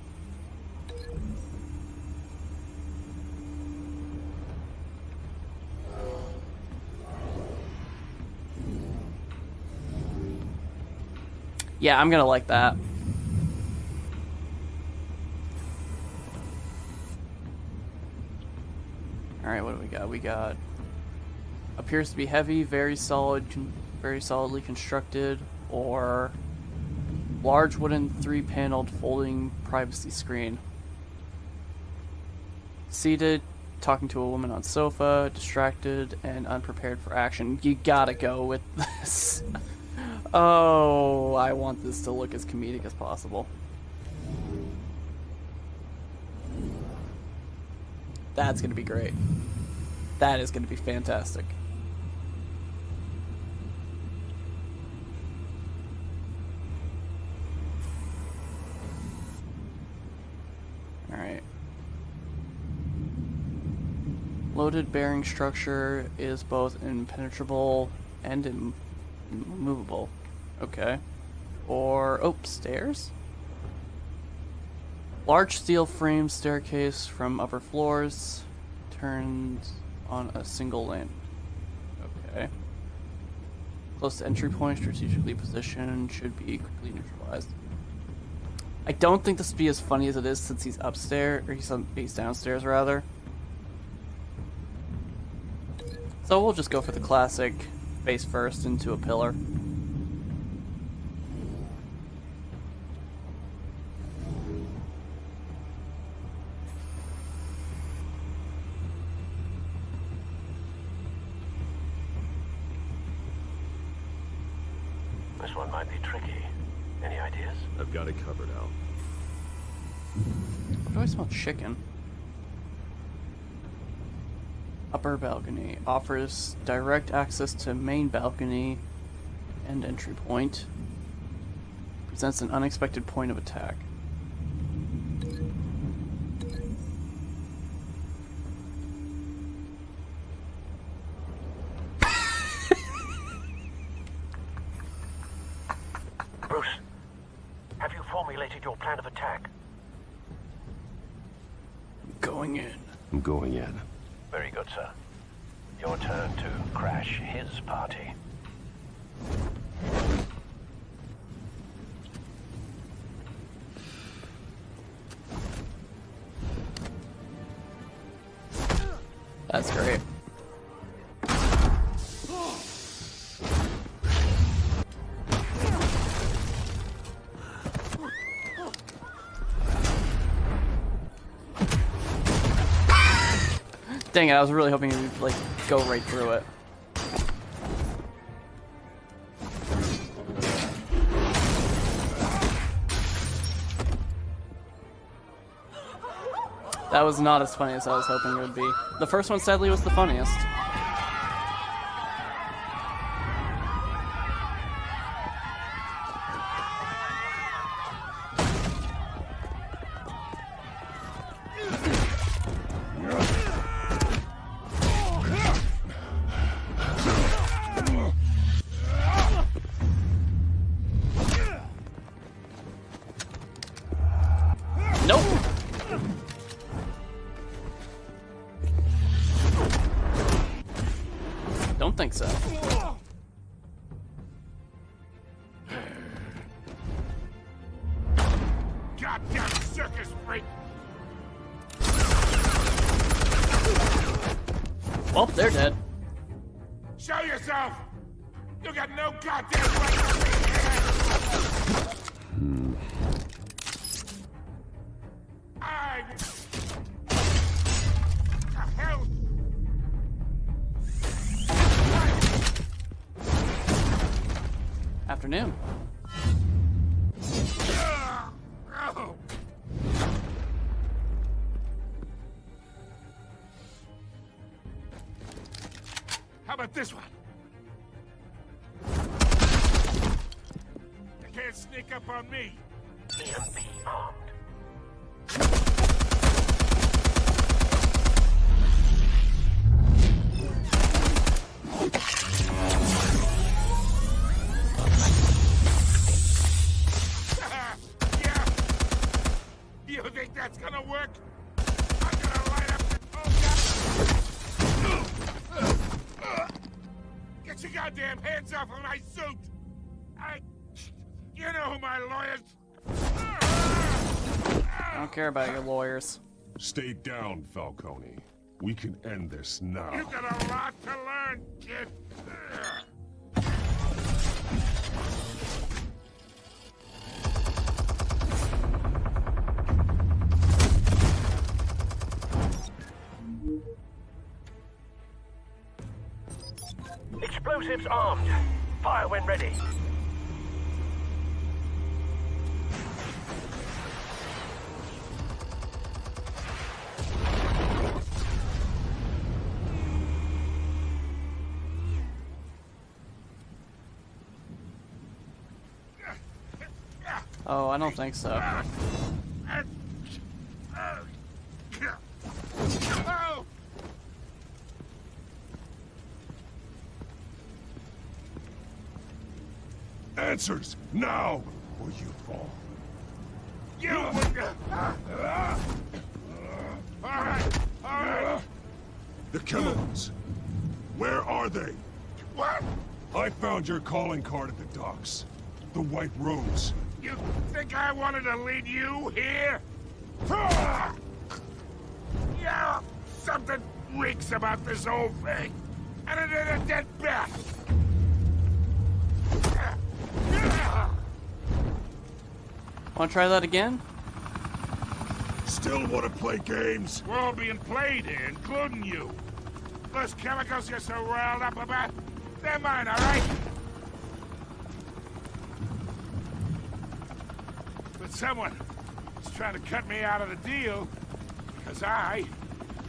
S1: Yeah, I'm gonna like that. Alright, what do we got? We got... appears to be heavy, very solid, very solidly constructed, or... large wooden 3-paneled folding privacy screen. Seated, talking to a woman on sofa, distracted, and unprepared for action. You gotta go with this. Oh, I want this to look as comedic as possible. That's gonna be great. That is gonna be fantastic. Alright. Loaded bearing structure is both impenetrable and immovable. Okay. Or, oh, stairs? Large steel frame staircase from upper floors turns on a single landing. Okay. Close to entry point, strategically positioned, should be quickly neutralized. I don't think this will be as funny as it is since he's upstairs, or he's downstairs rather. So we'll just go for the classic face first into a pillar.
S20: This one might be tricky. Any ideas?
S7: I've got it covered, Al.
S1: Why do I smell chicken? Upper balcony offers direct access to main balcony and entry point. Presents an unexpected point of attack.
S20: Bruce, have you formulated your plan of attack?
S1: Going in.
S7: I'm going in.
S20: Very good, sir. Your turn to crash his party.
S1: That's great. Dang it, I was really hoping you would, like, go right through it. That was not as funny as I was hoping it would be. The first one, sadly, was the funniest. Nope. Don't think so.
S14: Goddamn circus freak!
S1: Well, they're dead.
S14: Show yourself! You got no goddamn right to be here! The hell?
S1: Afternoon.
S14: Oh. How about this one? You can't sneak up on me.
S20: EMP armed.
S14: Yeah. You think that's gonna work? I'm gonna light up the... Oh, God. Get your goddamn hands off of my suit! You know who my lawyers...
S1: I don't care about your lawyers.
S3: Stay down, Falcone. We can end this now.
S14: You got a lot to learn, kid.
S20: Explosives armed. Fire when ready.
S1: Oh, I don't think so.
S3: Answers, now, or you fall.
S14: You Alright, alright.
S3: The chemicals. Where are they?
S14: What?
S3: I found your calling card at the docks. The White Rose.
S14: You think I wanted to lead you here? Yeah, something reeks about this whole thing. And it is a dead bat.
S1: Wanna try that again?
S3: Still want to play games?
S14: We're all being played here, including you. Those chemicals you're so riled up about, they're mine, all right? someone is trying to cut me out of the deal because I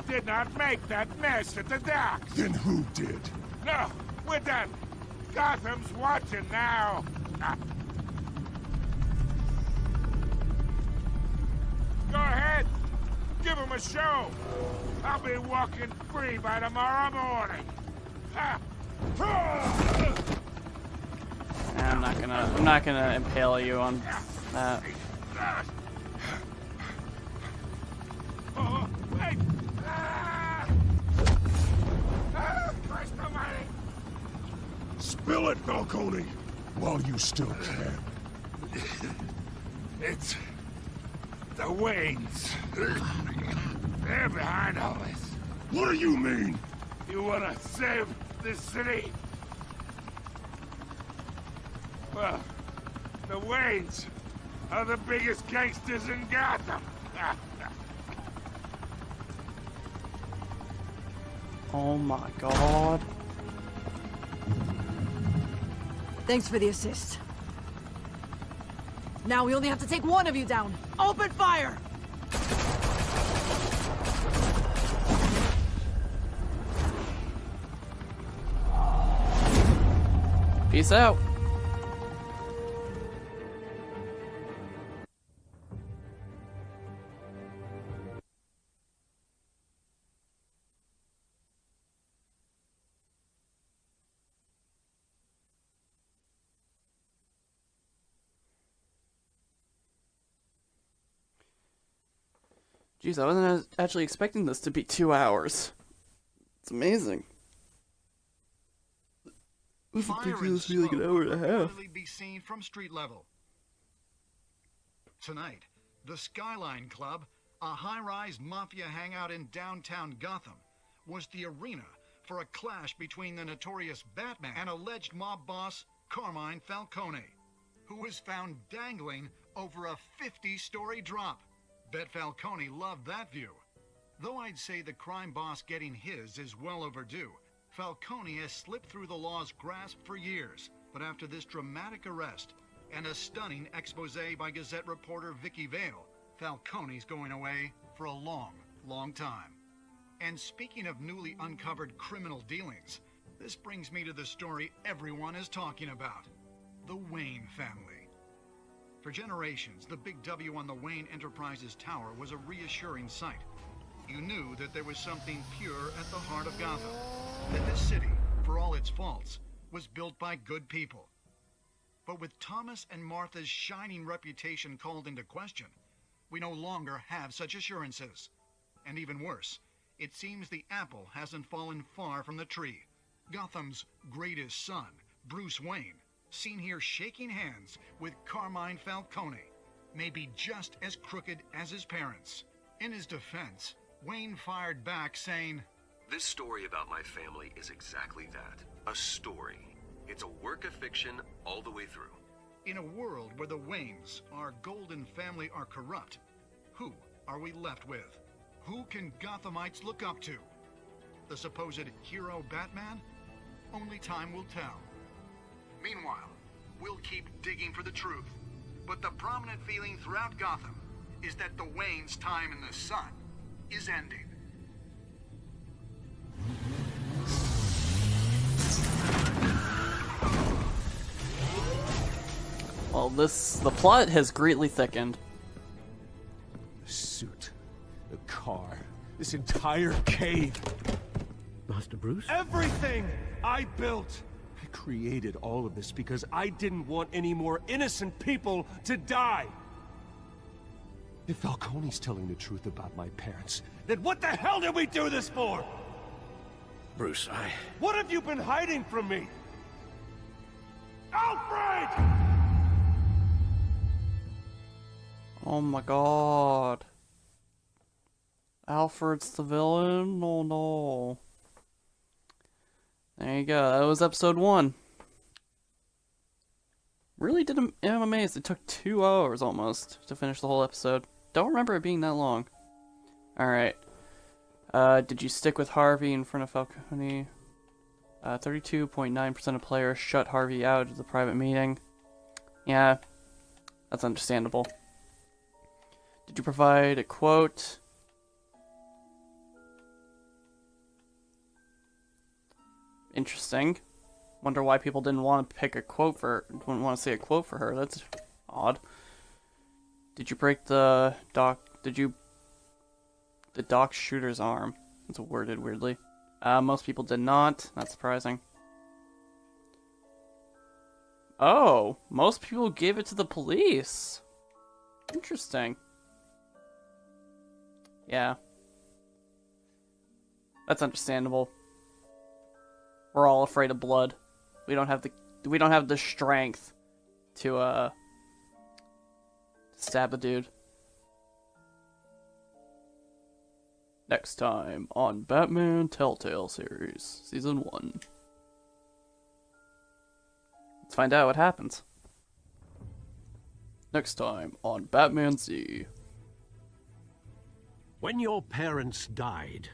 S14: did not make that mess at the docks.
S3: Then who did?
S14: No, we're done. Gotham's watching now. Go ahead. Give him a show. I'll be walking free by tomorrow morning.
S1: I'm not gonna impale you on that.
S14: Oh, wait! Christ almighty!
S3: Spill it, Falcone, while you still can.
S14: It's the Waynes. They're behind all this.
S3: What do you mean?
S14: You wanna save this city? Well, the Waynes are the biggest gangsters in Gotham.
S1: Oh my god.
S19: Thanks for the assist. Now we only have to take one of you down. Open fire!
S1: Peace out. Jeez, I wasn't actually expecting this to be 2 hours. It's amazing. I was thinking this would be like an hour and a half.
S15: Be seen from street level. Tonight, the Skyline Club, a high-rise mafia hangout in downtown Gotham, was the arena for a clash between the notorious Batman and alleged mob boss Carmine Falcone, who was found dangling over a 50-story drop. Bet Falcone loved that view. Though I'd say the crime boss getting his is well overdue, Falcone has slipped through the law's grasp for years. But after this dramatic arrest and a stunning expose by Gazette reporter Vicky Vale, Falcone's going away for a long, long time. And speaking of newly uncovered criminal dealings, this brings me to the story everyone is talking about: the Wayne family. For generations, the big W on the Wayne Enterprises Tower was a reassuring sight. You knew that there was something pure at the heart of Gotham. That this city, for all its faults, was built by good people. But with Thomas and Martha's shining reputation called into question, we no longer have such assurances. And even worse, it seems the apple hasn't fallen far from the tree. Gotham's greatest son, Bruce Wayne, seen here shaking hands with Carmine Falcone, may be just as crooked as his parents. In his defense, Wayne fired back saying,
S7: "This story about my family is exactly that. A story. It's a work of fiction all the way through."
S15: In a world where the Waynes, our golden family, are corrupt, who are we left with? Who can Gothamites look up to? The supposed hero Batman? Only time will tell. Meanwhile, we'll keep digging for the truth. But the prominent feeling throughout Gotham is that the Waynes' time in the sun is ending.
S1: Well, the plot has greatly thickened.
S4: The suit, the car, this entire cave.
S6: Master Bruce?
S4: Everything I built! I created all of this because I didn't want any more innocent people to die. If Falcone's telling the truth about my parents, then what the hell did we do this for?
S6: Bruce,
S4: What have you been hiding from me? Alfred!
S1: Oh my god. Alfred's the villain? Oh no. There you go. That was episode 1. Really I'm amazed. It took 2 hours almost to finish the whole episode. Don't remember it being that long. Alright. Did you stick with Harvey in front of Falcone? 32.9% of players shut Harvey out of the private meeting. Yeah, that's understandable. Did you provide a quote? Interesting. Wonder why people didn't want to pick a quote for, didn't want to say a quote for her. That's odd. Did you break the dock shooter's arm? It's worded weirdly. Most people did not. Not surprising. Oh, most people gave it to the police. Interesting. Yeah. That's understandable. We're all afraid of blood. We don't have the strength to stab a dude. Next time on Batman Telltale series, Season 1. Let's find out what happens. Next time on Batman Z.
S6: When your parents died,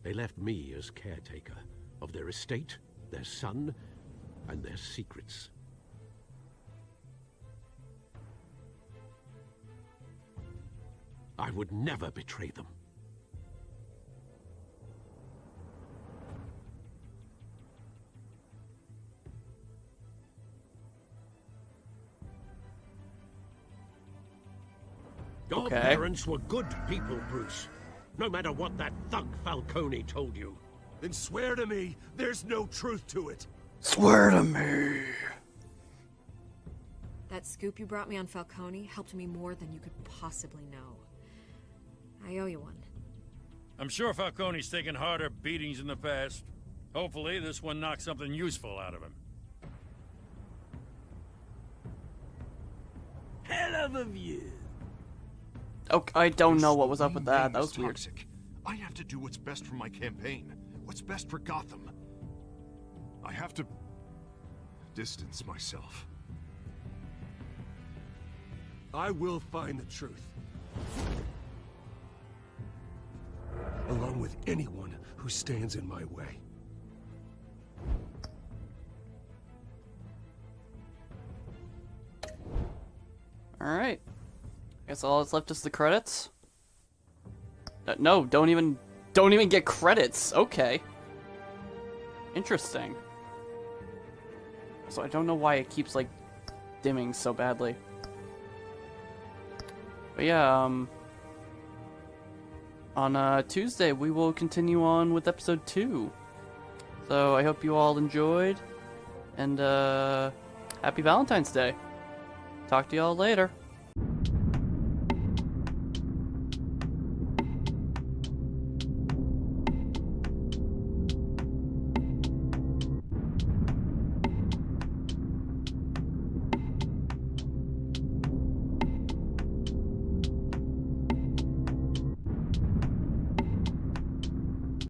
S6: they left me as caretaker of their estate, their son, and their secrets. I would never betray them. Your parents were good people, Bruce. No matter what that thug Falcone told you.
S4: Then swear to me there's no truth to it.
S1: Swear to me.
S13: That scoop you brought me on Falcone helped me more than you could possibly know. I owe you one.
S21: I'm sure Falcone's taken harder beatings in the past. Hopefully, this one knocks something useful out of him.
S6: Hell of a view.
S1: Oh, I don't know what was up with that. That was weird.
S10: Toxic. I have to do what's best for my campaign. What's best for Gotham. I have to distance myself.
S4: I will find the truth. Along with anyone who stands in my way.
S1: Alright. Guess all that's left is the credits. No, don't even get credits. Okay. Interesting. So I don't know why it keeps, like, dimming so badly. But yeah, on Tuesday we will continue on with episode 2. So I hope you all enjoyed, and happy Valentine's Day. Talk to y'all later.